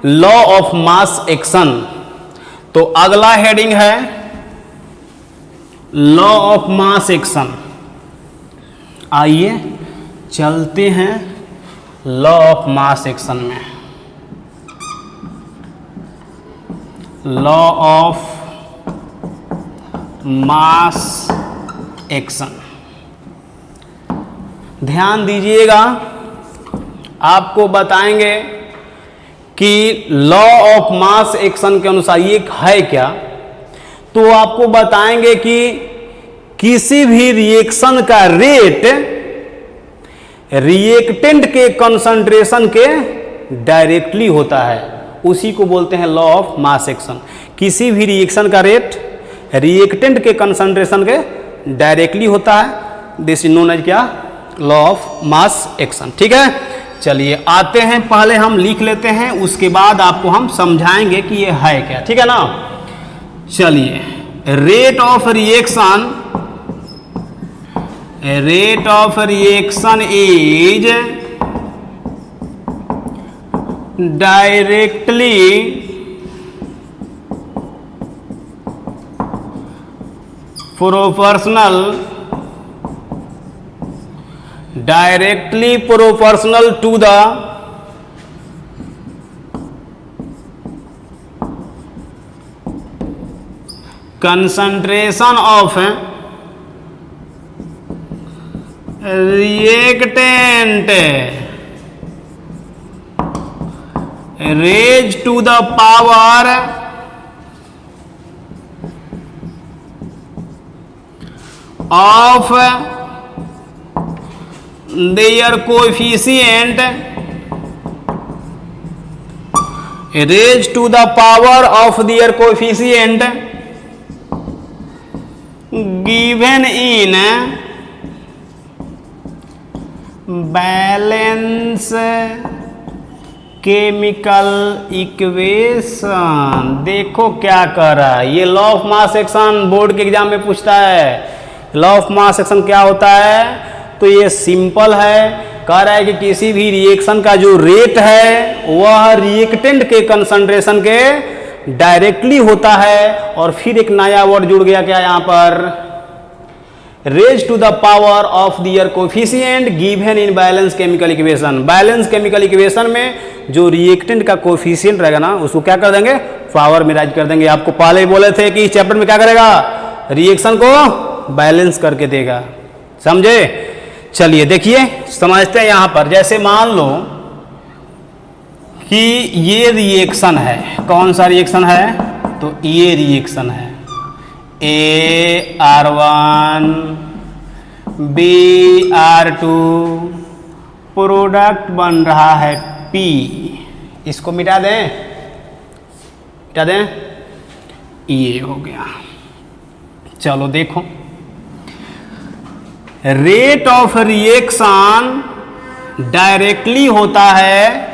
Speaker 1: लॉ ऑफ मास एक्शन। तो अगला हेडिंग है लॉ ऑफ मास एक्शन। आइए चलते हैं लॉ ऑफ मास एक्शन में। लॉ ऑफ मास एक्शन, ध्यान दीजिएगा, आपको बताएंगे कि लॉ ऑफ मास एक्शन के अनुसार ये है क्या। तो आपको बताएंगे कि किसी भी रिएक्शन का रेट रिएक्टेंट के कंसंट्रेशन के डायरेक्टली होता है। उसी को बोलते हैं लॉ ऑफ मास एक्शन। किसी भी रिएक्शन का रेट रिएक्टेंट के कंसंट्रेशन के डायरेक्टली होता है, दिस इज नोन एज क्या, लॉ ऑफ मास एक्शन। ठीक है, चलिए आते हैं, पहले हम लिख लेते हैं, उसके बाद आपको हम समझाएंगे कि ये है क्या। ठीक है ना, चलिए, rate of reaction, rate of reaction is directly proportional, directly proportional to the concentration of reactant raised to the power of their coefficient raised to the power of their coefficient given in balance chemical equation. देखो क्या कर रहा है ये, law of mass action board के exam में पूछता है। लॉ ऑफ मास एक्शन क्या होता है, तो ये सिंपल है, कह रहा है कि किसी भी रिएक्शन का जो रेट है वह रिएक्टेंट के कंसंट्रेशन के डायरेक्टली होता है। और फिर एक नया वर्ड जुड़ गया क्या यहाँ पर, raise to the power of their coefficient given in balance chemical equation. Balance chemical equation में जो रिएक्टेंट का कोफिशिएंट रहेगा ना, उसको क्या कर देंगे, पावर में राइज कर देंगे। आपको पहले ही बोले थे कि इस चैप्टर में क्या करेगा, रिएक्शन को बैलेंस करके देगा, समझे। चलिए देखिए समझते हैं यहाँ पर, जैसे मान लो कि ये रिएक्शन है, कौन सा रिएक्शन है, तो ये रिएक्शन है, AR1 BR2, प्रोडक्ट बन रहा है P। इसको मिटा दें, मिटा दें, ये हो गया। चलो देखो, रेट ऑफ रिएक्शन डायरेक्टली होता है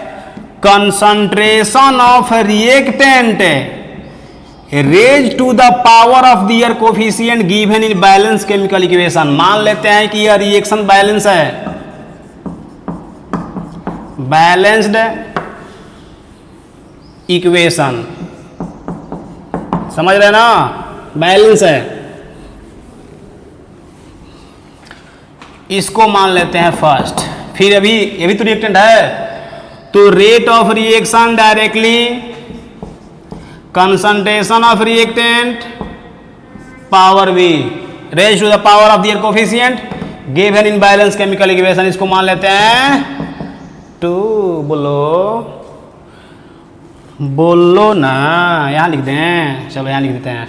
Speaker 1: concentration of reactant raise to the power of their coefficient given in balance chemical equation. मान लेते हैं कि यह रिएक्शन बैलेंस है, बैलेंस्ड इक्वेशन, समझ रहे ना, बैलेंस है। इसको मान लेते हैं फर्स्ट, फिर अभी ये भी तो रिएक्टेंट है, तो rate of reaction directly concentration of reactant power V raise to the power of their coefficient given in balance chemical equation. इसको मान लेते हैं 2, बोलो ना, यहां लिख दें, चलो यहां लिख देते हैं,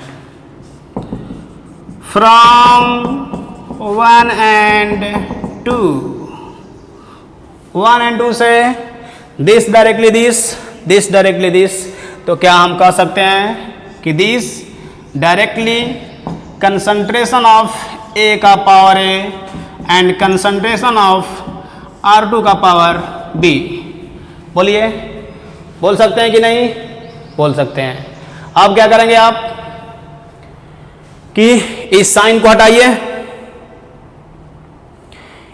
Speaker 1: फ्रॉम 1 and 2, 1 and 2 से this directly this directly this, तो क्या हम कह सकते हैं कि this directly concentration of A का power A and concentration of R2 का पावर B। बोलिए, बोल सकते हैं कि नहीं, बोल सकते हैं। अब क्या करेंगे आप कि इस साइन को हटाइए,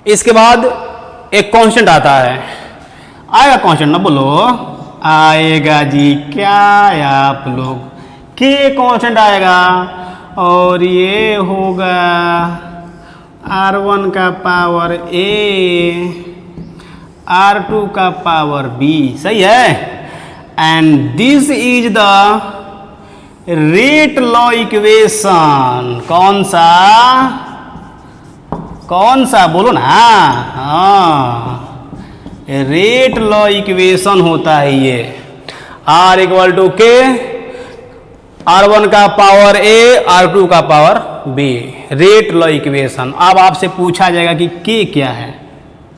Speaker 1: इसके बाद एक कांस्टेंट आता है, आएगा कांस्टेंट ना, बोलो आएगा जी, क्या आप लोग, के कांस्टेंट आएगा और ये होगा R1 का पावर A, R2 का पावर B, सही है। And this is the rate law equation. कौन सा, कौन सा, बोलो ना, हाँ, रेट लॉ इक्वेशन होता है ये। R इक्वल टू के, R1 का पावर A, R2 का power B, rate law equation. अब आपसे पूछा जाएगा कि K क्या है,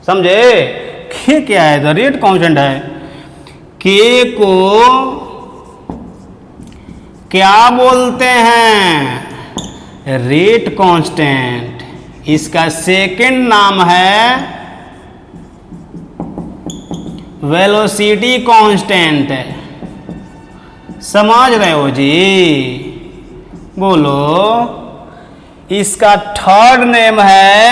Speaker 1: समझे, K क्या है, तो रेट कांस्टेंट है। K को क्या बोलते हैं? Rate constant. इसका सेकंड नाम है वेलोसिटी कांस्टेंट। समझ रहे हो जी? बोलो। इसका थर्ड नेम है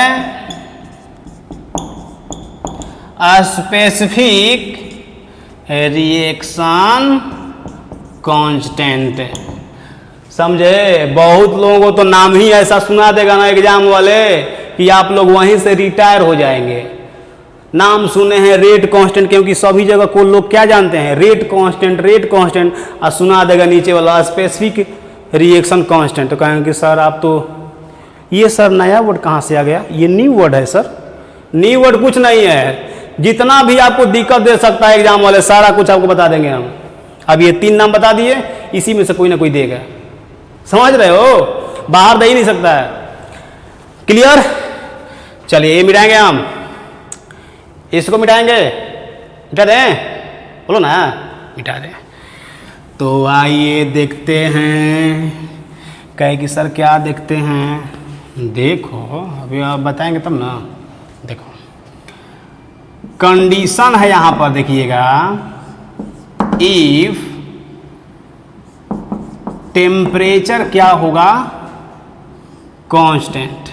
Speaker 1: स्पेसिफिक रिएक्शन कांस्टेंट। समझे? बहुत लोगों को तो नाम ही ऐसा सुना देगा ना एग्जाम वाले कि आप लोग वहीं से रिटायर हो जाएंगे। नाम सुने हैं रेट कांस्टेंट, क्योंकि सभी जगह को लोग क्या जानते हैं? रेट कांस्टेंट, और सुना देगा नीचे वाला स्पेसिफिक रिएक्शन कांस्टेंट। तो कहेंगे कि सर आप तो ये सर नया वर्ड कहाँ से आ गया? ये न्यू वर्ड है सर। न्यू वर्ड कुछ नहीं है। जितना भी आपको दिक्कत दे सकता है एग्जाम वाले, सारा कुछ आपको बता देंगे हम। अब ये 3 नाम बता दिए, इसी में से कोई ना कोई देगा। समझ रहे हो? बाहर दे ही नहीं सकता है। क्लियर? चलिए ये मिटाएंगे हम, इसको मिटाएंगे। मिटा दें? बोलो ना, मिटा दें। तो आइए देखते हैं। कहे कि सर क्या देखते हैं? देखो अभी आप बताएंगे तब ना। देखो कंडीशन है यहां पर, देखिएगा। इफ टेम्परेचर क्या होगा? कांस्टेंट।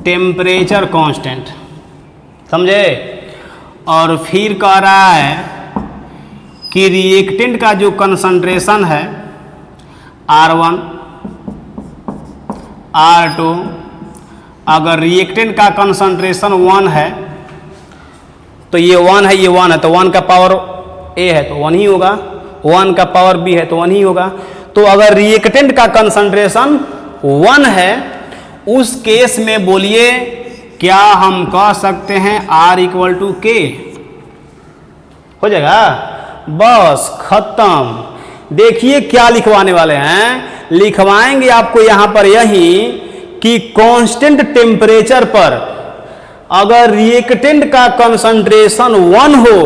Speaker 1: टेम्परेचर कांस्टेंट, समझे? और फिर कह रहा है कि रिएक्टेंट का जो कंसंट्रेशन है R1 R2, अगर रिएक्टेंट का कंसंट्रेशन 1 है तो ये 1 है, ये 1 है, तो 1 का पावर A है तो 1 ही होगा, 1 का पावर B है तो 1 ही होगा। तो अगर रिएक्टेंट का कंसंट्रेशन 1 है, उस केस में बोलिए क्या हम कह सकते हैं R = K? हो जाएगा, बस खत्म। देखिए क्या लिखवाने वाले हैं। लिखवाएंगे आपको यहां पर यही कि कांस्टेंट टेम्परेचर पर अगर रिएक्टेंट का कंसंट्रेशन 1 हो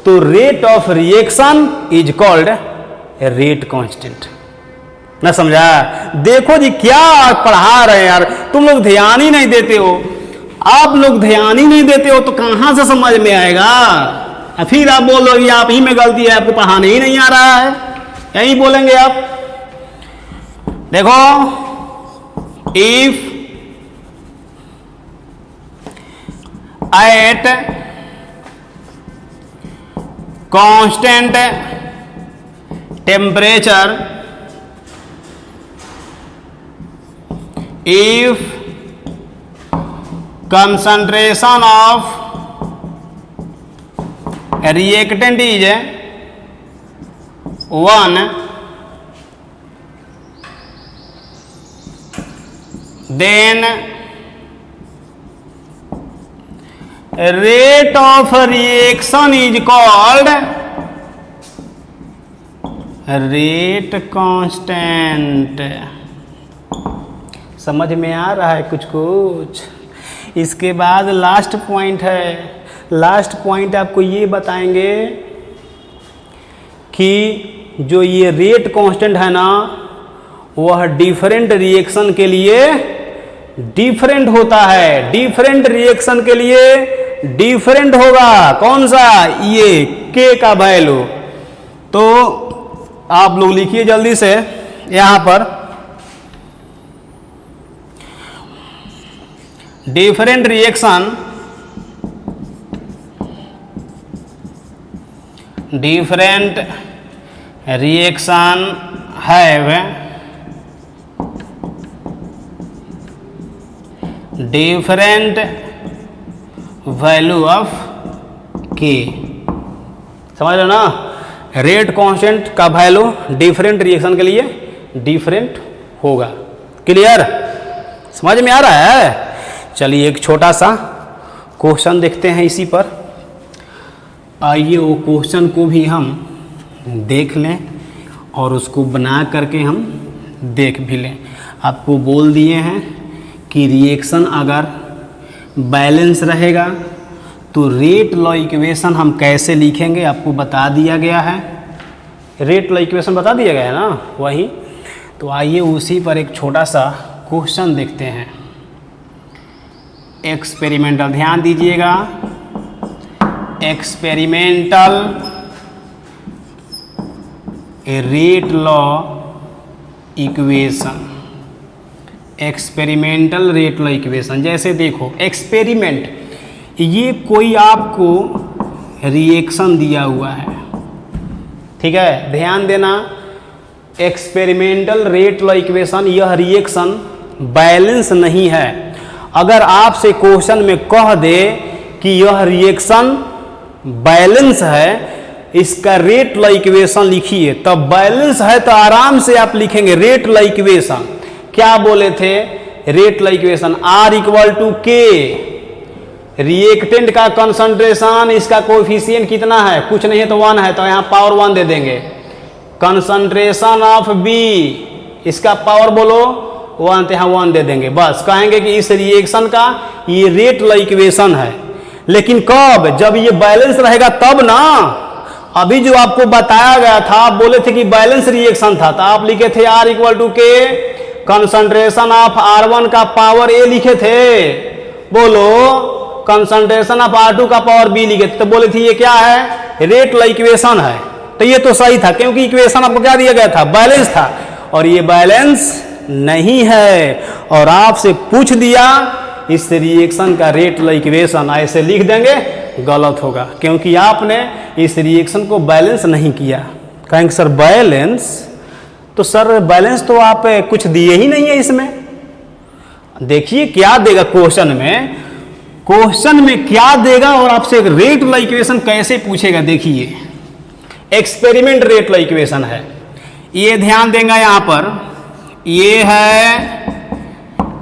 Speaker 1: तो rate of reaction is called rate constant. ना समझा? देखो जी क्या पढ़ा रहे हैं यार, तुम लोग ध्यान ही नहीं देते हो। आप लोग ध्यान ही नहीं देते हो तो कहां से समझ में आएगा? फिर आप बोल रहे आप ही में गलती है, आपको पढ़ाने ही नहीं आ रहा है, यही बोलेंगे आप। देखो, if at constant temperature, if concentration of reactant is 1, then rate of reaction is called rate constant। समझ में आ रहा है कुछ कुछ? इसके बाद लास्ट पॉइंट है। लास्ट पॉइंट आपको ये बताएंगे कि जो ये रेट कांस्टेंट है ना, वह डिफरेंट रिएक्शन के लिए डिफरेंट होता है। डिफरेंट रिएक्शन के लिए डिफरेंट होगा। कौन सा? ये K का वैल्यू। तो आप लोग लिखिए जल्दी से यहां पर, different reaction have different value of K। समझ लो ना? रेट कांस्टेंट का वैल्यू डिफरेंट रिएक्शन के लिए डिफरेंट होगा। क्लियर? समझ में आ रहा है? चलिए एक छोटा सा क्वेश्चन देखते हैं इसी पर। आइए वो क्वेश्चन को भी हम देख लें और उसको बना करके हम देख भी लें। आपको बोल दिए हैं कि रिएक्शन अगर बैलेंस रहेगा तो रेट लॉ इक्वेशन हम कैसे लिखेंगे, आपको बता दिया गया है। रेट ला इक्वेशन बता दिया गया है ना, वही। तो आइए उसी पर एक छोटा सा क्वेश्चन देखते हैं। एक्सपेरिमेंटल, ध्यान दीजिएगा, experimental rate law equation, experimental rate law equation. जैसे देखो एक्सपेरिमेंट, ये कोई आपको रिएक्शन दिया हुआ है, ठीक है, ध्यान देना। एक्सपेरिमेंटल रेट लॉ इक्वेशन, यह रिएक्शन बैलेंस नहीं है। अगर आपसे क्वेश्चन में कह दे कि यह रिएक्शन बैलेंस है, इसका रेट लॉ इक्वेशन लिखिए, तब बैलेंस है तो आराम से आप लिखेंगे रेट लॉ इक्वेशन। क्या बोले थे? Rate law equation R equal to K, reactant का कंसंट्रेशन, इसका कोएफिशिएंट कितना है, कुछ नहीं है तो 1 है, तो यहाँ पावर 1 दे देंगे। कंसंट्रेशन ऑफ B, इसका पावर बोलो 1, तो यहाँ 1 दे देंगे। बस कहेंगे कि इस रिएक्शन का ये रेट लॉ इक्वेशन है। लेकिन कब? जब ये बैलेंस रहेगा तब ना। अभी जो आपको बताया गया था, आप बोले थे कि बैलेंस रिएक्शन था, तो आप लिखे थे R equal to K, concentration of R1 का पावर A लिखे थे, बोलो कंसंट्रेशन ऑफ R2 का पावर B लिखे थे, तो बोले थे ये क्या है, रेट लॉ इक्वेशन है। तो ये तो सही था, क्योंकि इक्वेशन आपको क्या दिया गया था, बैलेंस था, और ये बैलेंस नहीं है। और आपसे पूछ दिया इस रिएक्शन का रेट लॉ इक्वेशन, ऐसे लिख देंगे, गलत होगा, क्योंकि आपने इस रिएक्शन को बैलेंस नहीं किया। कहेंगे सर बैलेंस, तो सर बैलेंस तो आप कुछ दिए ही नहीं है इसमें। देखिए क्या देगा क्वेश्चन में, क्वेश्चन में क्या देगा और आपसे एक रेट लॉ इक्वेशन कैसे पूछेगा। देखिए एक्सपेरिमेंट रेट लॉ इक्वेशन है, ये ध्यान देंगे यहां पर, ये है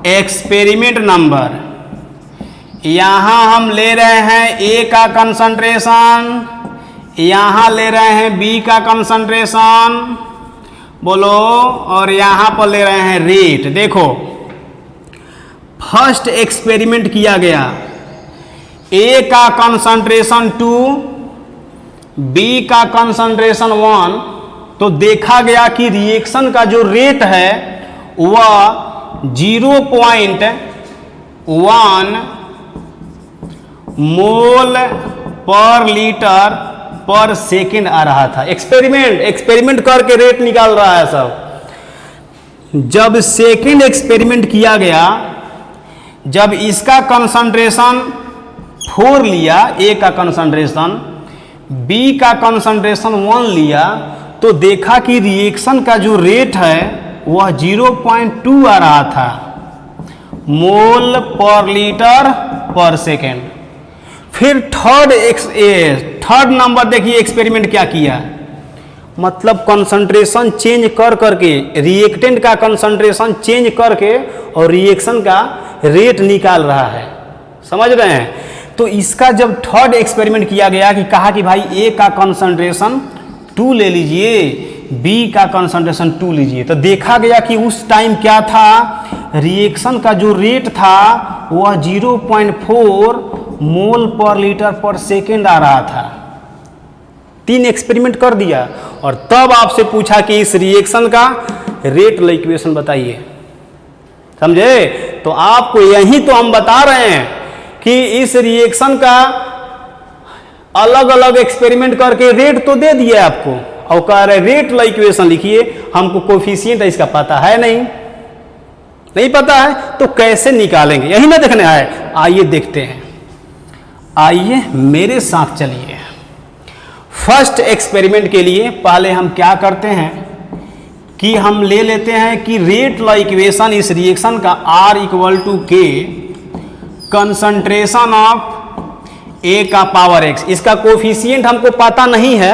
Speaker 1: एक्सपेरिमेंट नंबर, यहां हम ले रहे हैं A का कंसंट्रेशन, यहां ले रहे हैं B का कंसंट्रेशन, बोलो, और यहां पर ले रहे हैं रेट। देखो फर्स्ट एक्सपेरिमेंट किया गया, A का कंसंट्रेशन 2, B का कंसंट्रेशन 1, तो देखा गया कि रिएक्शन का जो रेट है वह 0.1 मोल पर लीटर पर सेकेंड आ रहा था। एक्सपेरिमेंट करके रेट निकाल रहा है सब। जब सेकेंड एक्सपेरिमेंट किया गया, जब इसका कंसंट्रेशन 4 लिया, A का कंसंट्रेशन, B का कंसंट्रेशन 1 लिया, तो देखा कि रिएक्शन का जो रेट है वह 0.2 आ रहा था मोल पर लीटर पर सेकेंड। फिर थर्ड नंबर देखिए एक्सपेरिमेंट क्या किया, मतलब कंसंट्रेशन चेंज कर करके, रिएक्टेंट का कंसंट्रेशन चेंज करके और रिएक्शन का रेट निकाल रहा है, समझ रहे हैं। तो इसका जब थर्ड एक्सपेरिमेंट किया गया कि कहा कि भाई A का कंसंट्रेशन 2 ले लीजिए, B का कंसंट्रेशन 2 लीजिए, तो देखा गया कि उस टाइम क्या था, रिएक्शन का जो रेट था वह 0.4 मोल पर लीटर पर सेकेंड आ रहा था। 3 एक्सपेरिमेंट कर दिया और तब आपसे पूछा कि इस रिएक्शन का रेट लॉ इक्वेशन बताइए, समझे। तो आपको यही तो हम बता रहे हैं कि इस रिएक्शन का अलग अलग एक्सपेरिमेंट करके रेट तो दे दिया आपको, और कह रहे रेट लॉ इक्वेशन लिखिए, हमको कोफिशिएंट इसका पता है नहीं पता है, तो कैसे निकालेंगे, यही ना देखने आए। आइए देखते हैं, आइए मेरे साथ चलिए। फर्स्ट एक्सपेरिमेंट के लिए पहले हम क्या करते हैं कि हम ले लेते हैं कि रेट लॉ इक्वेशन इस रिएक्शन का R equal to K, concentration of A का पावर x, इसका कोफिशिएंट हमको पता नहीं है,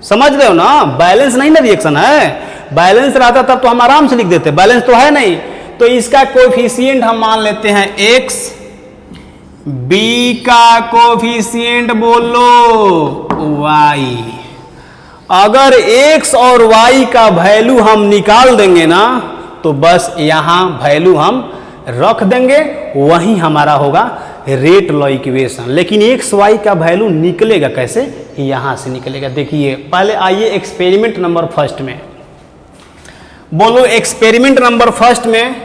Speaker 1: समझ रहे हो ना, बैलेंस नहीं ना रिएक्शन है, बैलेंस रहता तब तो हम आराम से लिख देते, बैलेंस तो है नहीं, तो इसका कोफिशिएंट हम मान लेते हैं x, B का कोफिशिएंट बोलो y। अगर x और y का वैल्यू हम निकाल देंगे ना, तो बस यहां वैल्यू हम रख देंगे, वही हमारा होगा रेट लॉ इक्वेशन। लेकिन एक्स वाई का वैल्यू निकलेगा कैसे, यहां से निकलेगा। देखिए पहले आइए एक्सपेरिमेंट नंबर फर्स्ट में, बोलो एक्सपेरिमेंट नंबर फर्स्ट में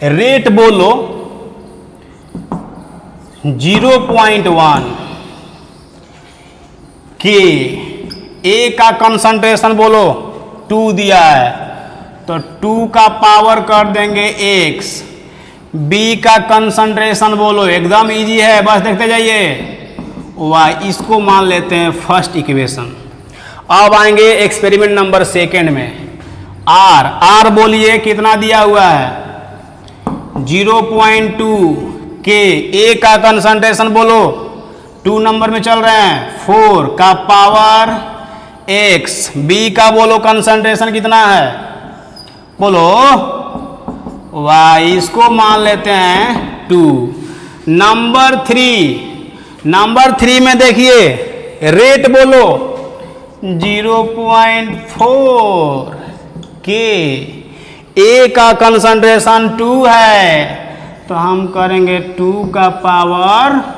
Speaker 1: रेट बोलो 0.1 के, ए का कंसंट्रेशन बोलो 2 दिया है तो 2 का पावर कर देंगे x, बी का कंसंट्रेशन बोलो एकदम इजी है, बस देखते जाइए y, इसको मान लेते हैं फर्स्ट इक्वेशन। अब आएंगे एक्सपेरिमेंट नंबर सेकेंड में, r बोलिए कितना दिया हुआ है 0.2 के, ए का कंसंट्रेशन बोलो 2 नंबर में चल रहे हैं 4 का पावर x, बी का बोलो कंसंट्रेशन कितना है बोलो y, इसको मान लेते हैं 2। नंबर 3 में देखिए रेट बोलो 0.4 के, ए का कंसंट्रेशन 2 है तो हम करेंगे 2 का पावर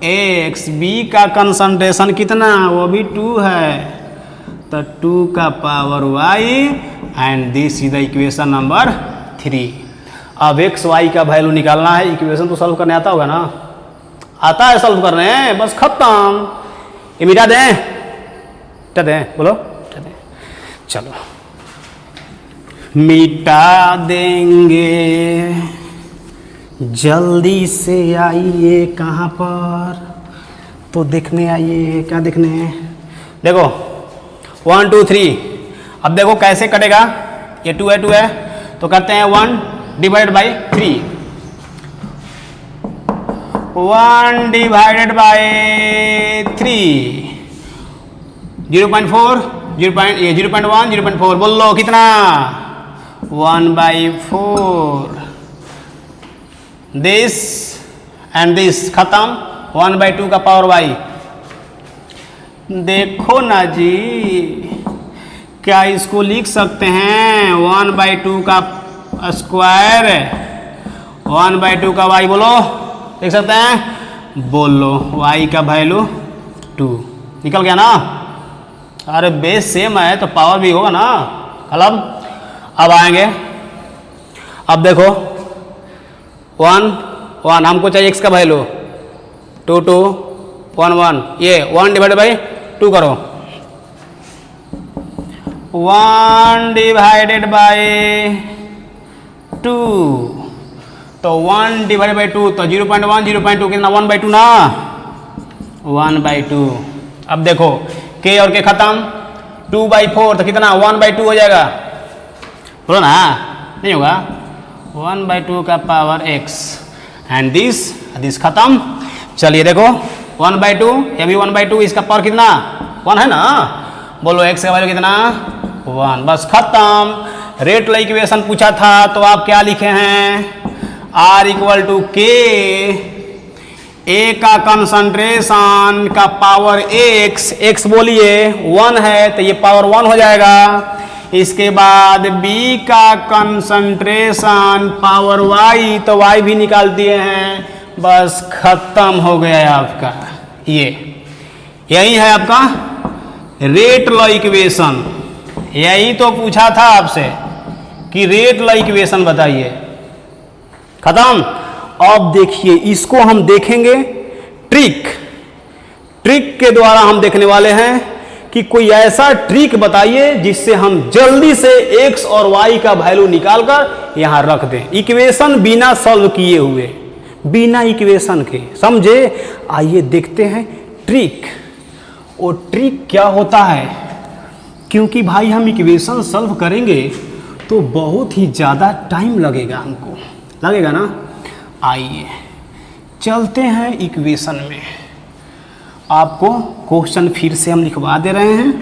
Speaker 1: x, बी का कंसंट्रेशन कितना वो भी 2 है तो 2 का power y, and this is the equation number 3। अब एक्स वाई का वैल्यू निकालना है, इक्वेशन तो सॉल्व करने आता होगा ना, आता है सॉल्व करने, बस खत्म। ये मिटा दें बोलो, चलो मिटा देंगे, जल्दी से आइए। कहाँ पर तो देखने आइए, क्या देखने हैं, देखो 1 2 3। अब देखो कैसे कटेगा, ये 2 है तो करते हैं 1 डिवाइडेड बाई 3, 1 डिवाइडेड बाई 3, 0.4 0.1 0.4 बोल लो कितना 1/4, दिस एंड दिस खत्म 1/2 का पावर y। देखो ना जी, क्या इसको लिख सकते हैं 1/2 का स्क्वायर 1/2 का y, बोलो देख सकते हैं, बोलो y का वैल्यू 2 निकल गया ना। अरे बेस सेम है तो पावर भी होगा ना कलम। अब आएंगे, अब देखो 1 हमको चाहिए x का वैल्यू 2 2 1 1, ये 1 डिवाइडेड बाई 2 करो, 1 डिवाइडेड बाई 2 तो 1 डिवाइडेड बाई 2 तो 0.1 0.2 कितना 1/2 ना 1/2। अब देखो k और k खत्म, 2/4 तो कितना 1/2 हो जाएगा, बोलो ना नहीं होगा, 1/2 का पावर x एंड दिस खत्म। चलिए देखो 1/2, ये भी 1/2, इसका पावर कितना 1 है ना, बोलो x का वैल्यू कितना 1, बस खत्म। रेट ला इक्वेशन पूछा था तो आप क्या लिखे हैं, R = K, A का कंसंट्रेशन का पावर x बोलिए 1 है तो ये पावर 1 हो जाएगा। इसके बाद B का कंसंट्रेशन पावर y तो y भी निकाल दिए हैं, बस खत्म हो गया आपका। यही है आपका रेट लॉ इक्वेशन। यही तो पूछा था आपसे कि रेट लॉ इक्वेशन बताइए, खत्म। अब देखिए इसको हम देखेंगे ट्रिक के द्वारा हम देखने वाले हैं कि कोई ऐसा ट्रिक बताइए जिससे हम जल्दी से x और y का वैल्यू निकालकर यहां रख दें, इक्वेशन बिना सॉल्व किए हुए, बिना इक्वेशन के, समझे। आइए देखते हैं ट्रिक। वो ट्रिक क्या होता है, क्योंकि भाई हम इक्वेशन सॉल्व करेंगे तो बहुत ही ज़्यादा टाइम लगेगा, हमको लगेगा ना। आइए चलते हैं इक्वेशन में, आपको क्वेश्चन फिर से हम लिखवा दे रहे हैं,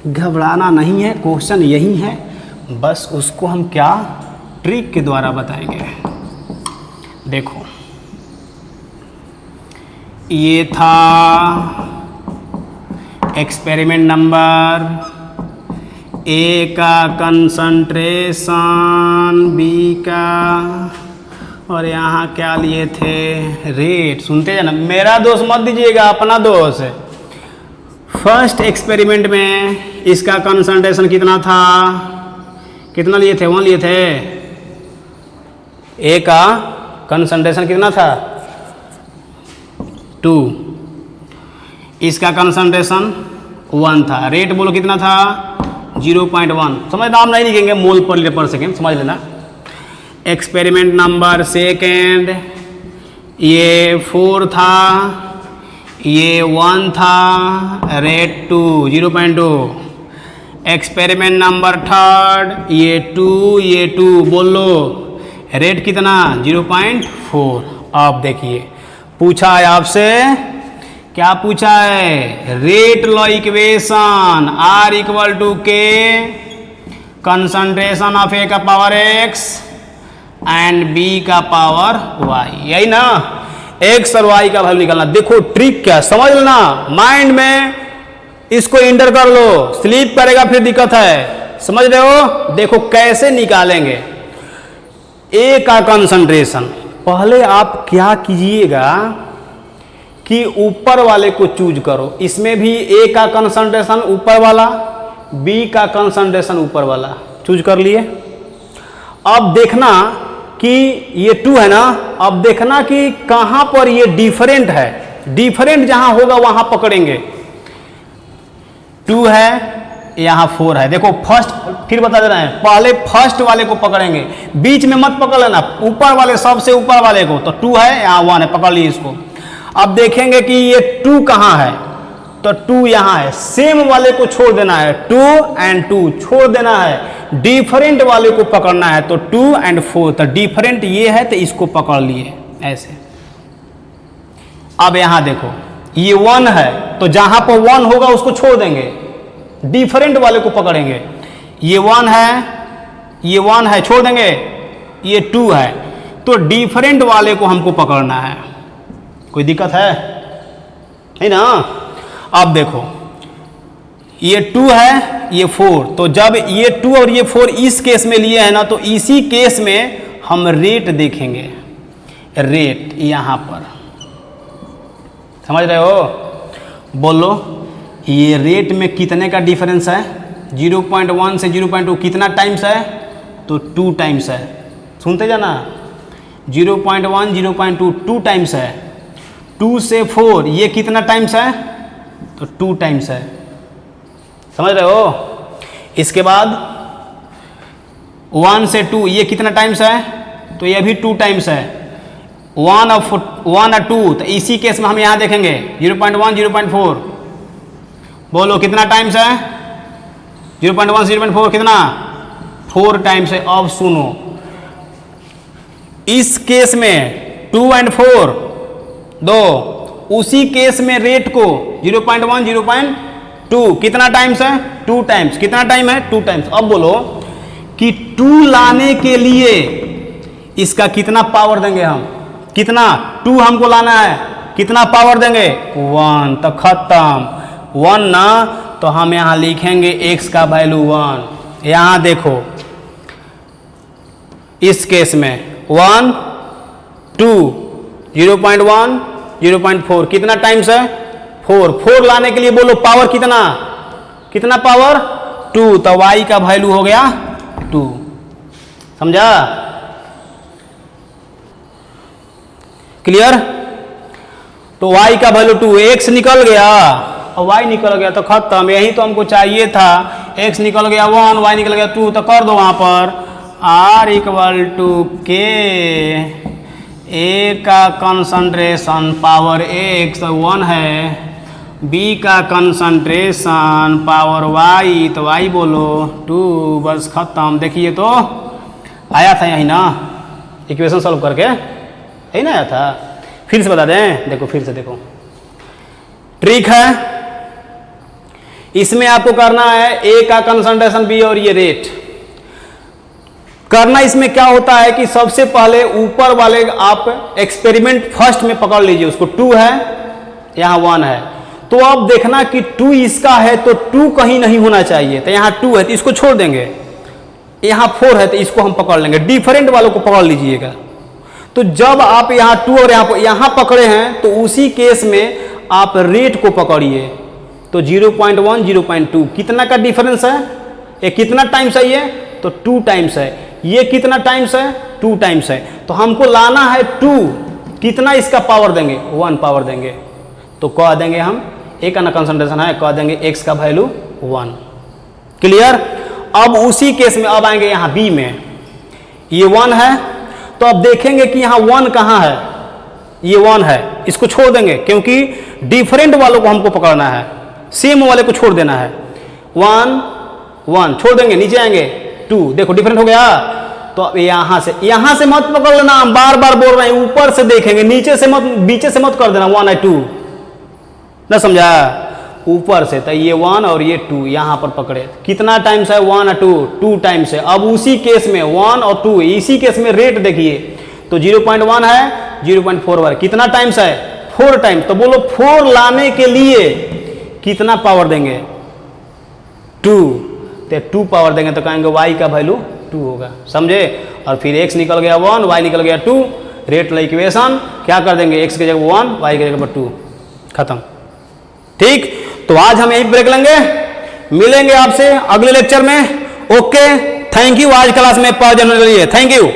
Speaker 1: घबराना नहीं है, क्वेश्चन यही है, बस उसको हम क्या ट्रिक के द्वारा बताएंगे। देखो ये था एक्सपेरिमेंट नंबर, A का कंसंट्रेशन, B का और यहाँ क्या लिए थे, रेट। सुनते जाना, मेरा दोष मत दीजिएगा, अपना दोष है। फर्स्ट एक्सपेरिमेंट में इसका कंसंट्रेशन कितना था, कितना लिए थे, 1 लिए थे। ए का कंसंट्रेशन कितना था, 2। इसका कंसंट्रेशन 1 था। रेट बोलो कितना था, 0.1। समझ, नाम नहीं लिखेंगे, मोल पर लीटर पर सेकेंड, समझ लेना। एक्सपेरिमेंट नंबर सेकेंड, ये 4 था, ये 1 था, रेट 2, 0.2। एक्सपेरिमेंट नंबर थर्ड, ये 2, ये 2, बोलो रेट कितना, 0.4। अब देखिए पूछा है आपसे, क्या पूछा है, rate law equation R equal to K concentration of A का पावर X एंड B का पावर Y, यही ना। X और Y का वैल्यू निकालना। देखो ट्रिक क्या, समझ लेना, माइंड में इसको इंटर कर लो, स्लीप करेगा फिर दिक्कत है, समझ रहे हो। देखो कैसे निकालेंगे A का कंसंट्रेशन। पहले आप क्या कीजिएगा कि ऊपर वाले को चूज करो। इसमें भी A का कंसंट्रेशन ऊपर वाला, B का कंसंट्रेशन ऊपर वाला चूज कर लिए। अब देखना कि ये 2 है ना, अब देखना कि कहां पर ये डिफरेंट है। डिफरेंट जहां होगा वहां पकड़ेंगे। 2 है, यहां 4 है। देखो फर्स्ट, फिर बता दे रहे हैं, पहले फर्स्ट वाले को पकड़ेंगे, बीच में मत पकड़ लेना, ऊपर वाले, सबसे ऊपर वाले को। तो 2 है, यहां 1 है, पकड़ ली इसको। अब देखेंगे कि ये 2 कहां है, तो 2 यहां है। सेम वाले को छोड़ देना है, 2 एंड 2 छोड़ देना है। डिफरेंट वाले को पकड़ना है, तो 2 एंड 4। तो डिफरेंट ये है, तो इसको पकड़ लिए ऐसे। अब यहां देखो ये 1 है, तो जहां पर 1 होगा उसको छोड़ देंगे, डिफरेंट वाले को पकड़ेंगे। ये 1 है, ये 1 है, छोड़ देंगे। ये 2 है, तो डिफरेंट वाले को हमको पकड़ना है। कोई दिक्कत है ना। अब देखो ये 2 है, ये 4, तो जब ये 2 और ये 4 इस केस में लिए हैं ना, तो इसी केस में हम रेट देखेंगे। रेट यहां पर, समझ रहे हो, बोलो ये रेट में कितने का डिफरेंस है, 0.1 से 0.2 कितना टाइम्स है, तो 2 टाइम्स है। सुनते जाना, 0.1 0.2 2 टाइम्स है। 2 से 4 ये कितना टाइम्स है, तो 2 टाइम्स है, समझ रहे हो। इसके बाद 1 से 2 ये कितना टाइम्स है, तो ये भी 2 टाइम्स है। 1 और 2, तो इसी केस में हम यहां देखेंगे 0.1 0.4, बोलो कितना टाइम्स है, 0.1 से 0.4 कितना, 4 टाइम्स है। अब सुनो, इस केस में 2 एंड 4 दो, उसी केस में रेट को 0.1 0.2 कितना टाइम्स है, 2 टाइम्स। कितना टाइम है, 2 टाइम्स। अब बोलो कि 2 लाने के लिए इसका कितना पावर देंगे हम, कितना, 2 हमको लाना है, कितना पावर देंगे, 1। तो खत्म, 1 ना, तो हम यहां लिखेंगे x का वैल्यू 1। यहां देखो इस केस में 1 2 0.1 0.4 कितना टाइम्स है, 4 लाने के लिए बोलो पावर कितना, कितना पावर, 2। तो y का वैल्यू हो गया 2, समझा, क्लियर। तो y का वैल्यू 2, x निकल गया और y निकल गया, तो खत्म। यही तो हमको चाहिए था, x निकल गया 1, y निकल गया 2, तो कर दो वहां पर R इक्वल टू के A का कंसंट्रेशन पावर x 1 है, B का कंसंट्रेशन पावर y, तो y बोलो 2, बस खत्म। देखिए तो आया था यही ना, इक्वेशन सॉल्व करके यही ना आया था। फिर से बता दें, देखो फिर से देखो, ट्रिक है इसमें आपको करना है A का कंसंट्रेशन, B और ये रेट करना। इसमें क्या होता है कि सबसे पहले ऊपर वाले आप एक्सपेरिमेंट फर्स्ट में पकड़ लीजिए उसको। 2 है, यहां 1 है, तो अब देखना कि 2 इसका है, तो 2 कहीं नहीं होना चाहिए, तो यहां 2 है तो इसको छोड़ देंगे। यहां 4 है तो इसको हम पकड़ लेंगे, डिफरेंट वालों को पकड़ लीजिएगा। तो जब आप यहाँ 2 और यहाँ पकड़े हैं तो उसी केस में आप रेट को पकड़िए। तो 0.1 0.2 कितना का डिफरेंस है, ये कितना टाइम्स है, ये तो 2 टाइम्स है। ये कितना टाइम्स है, 2 टाइम्स है। तो हमको लाना है 2, कितना इसका पावर देंगे, 1 पावर देंगे। तो कह देंगे हम ए का ना कंसंट्रेशन है, कह देंगे x का वैल्यू 1। क्लियर। अब उसी केस में अब आएंगे यहाँ b में, ये 1 है तो अब देखेंगे कि यहाँ 1 कहाँ है, ये 1 है, इसको छोड़ देंगे क्योंकि डिफरेंट वालों को हमको पकड़ना है, सेम वाले को छोड़ देना है। 1 1 छोड़ देंगे, नीचे आएंगे 2, देखो डिफरेंट हो गया। तो अब यहाँ से मत पकड़ लेना, हम बार बार बोल रहे हैं, ऊपर से देखेंगे, नीचे से मत, बीचे से मत कर देना 1 और 2, ना समझा, ऊपर से। तो ये 1 और ये 2 यहाँ पर पकड़े, कितना टाइम्स है 1 और 2 टाइम्स है। अब उसी केस में 1 और 2, इसी केस में रेट देखिए, तो 0.1 है 0.4 कितना टाइम्स है 4 टाइम्स। तो बोलो 4 लाने के लिए कितना पावर देंगे, 2। तो 2 पावर देंगे तो कहेंगे y का वैल्यू 2 होगा, समझे। और फिर x निकल गया 1, y निकल गया 2, रेट ला इक्वेशन क्या कर देंगे, x की जगह 1, y की जगह 2, खत्म। ठीक, तो आज हम यही ब्रेक लेंगे, मिलेंगे आपसे अगले लेक्चर में। Okay, thank you. आज क्लास में पावर जनरल, थैंक यू।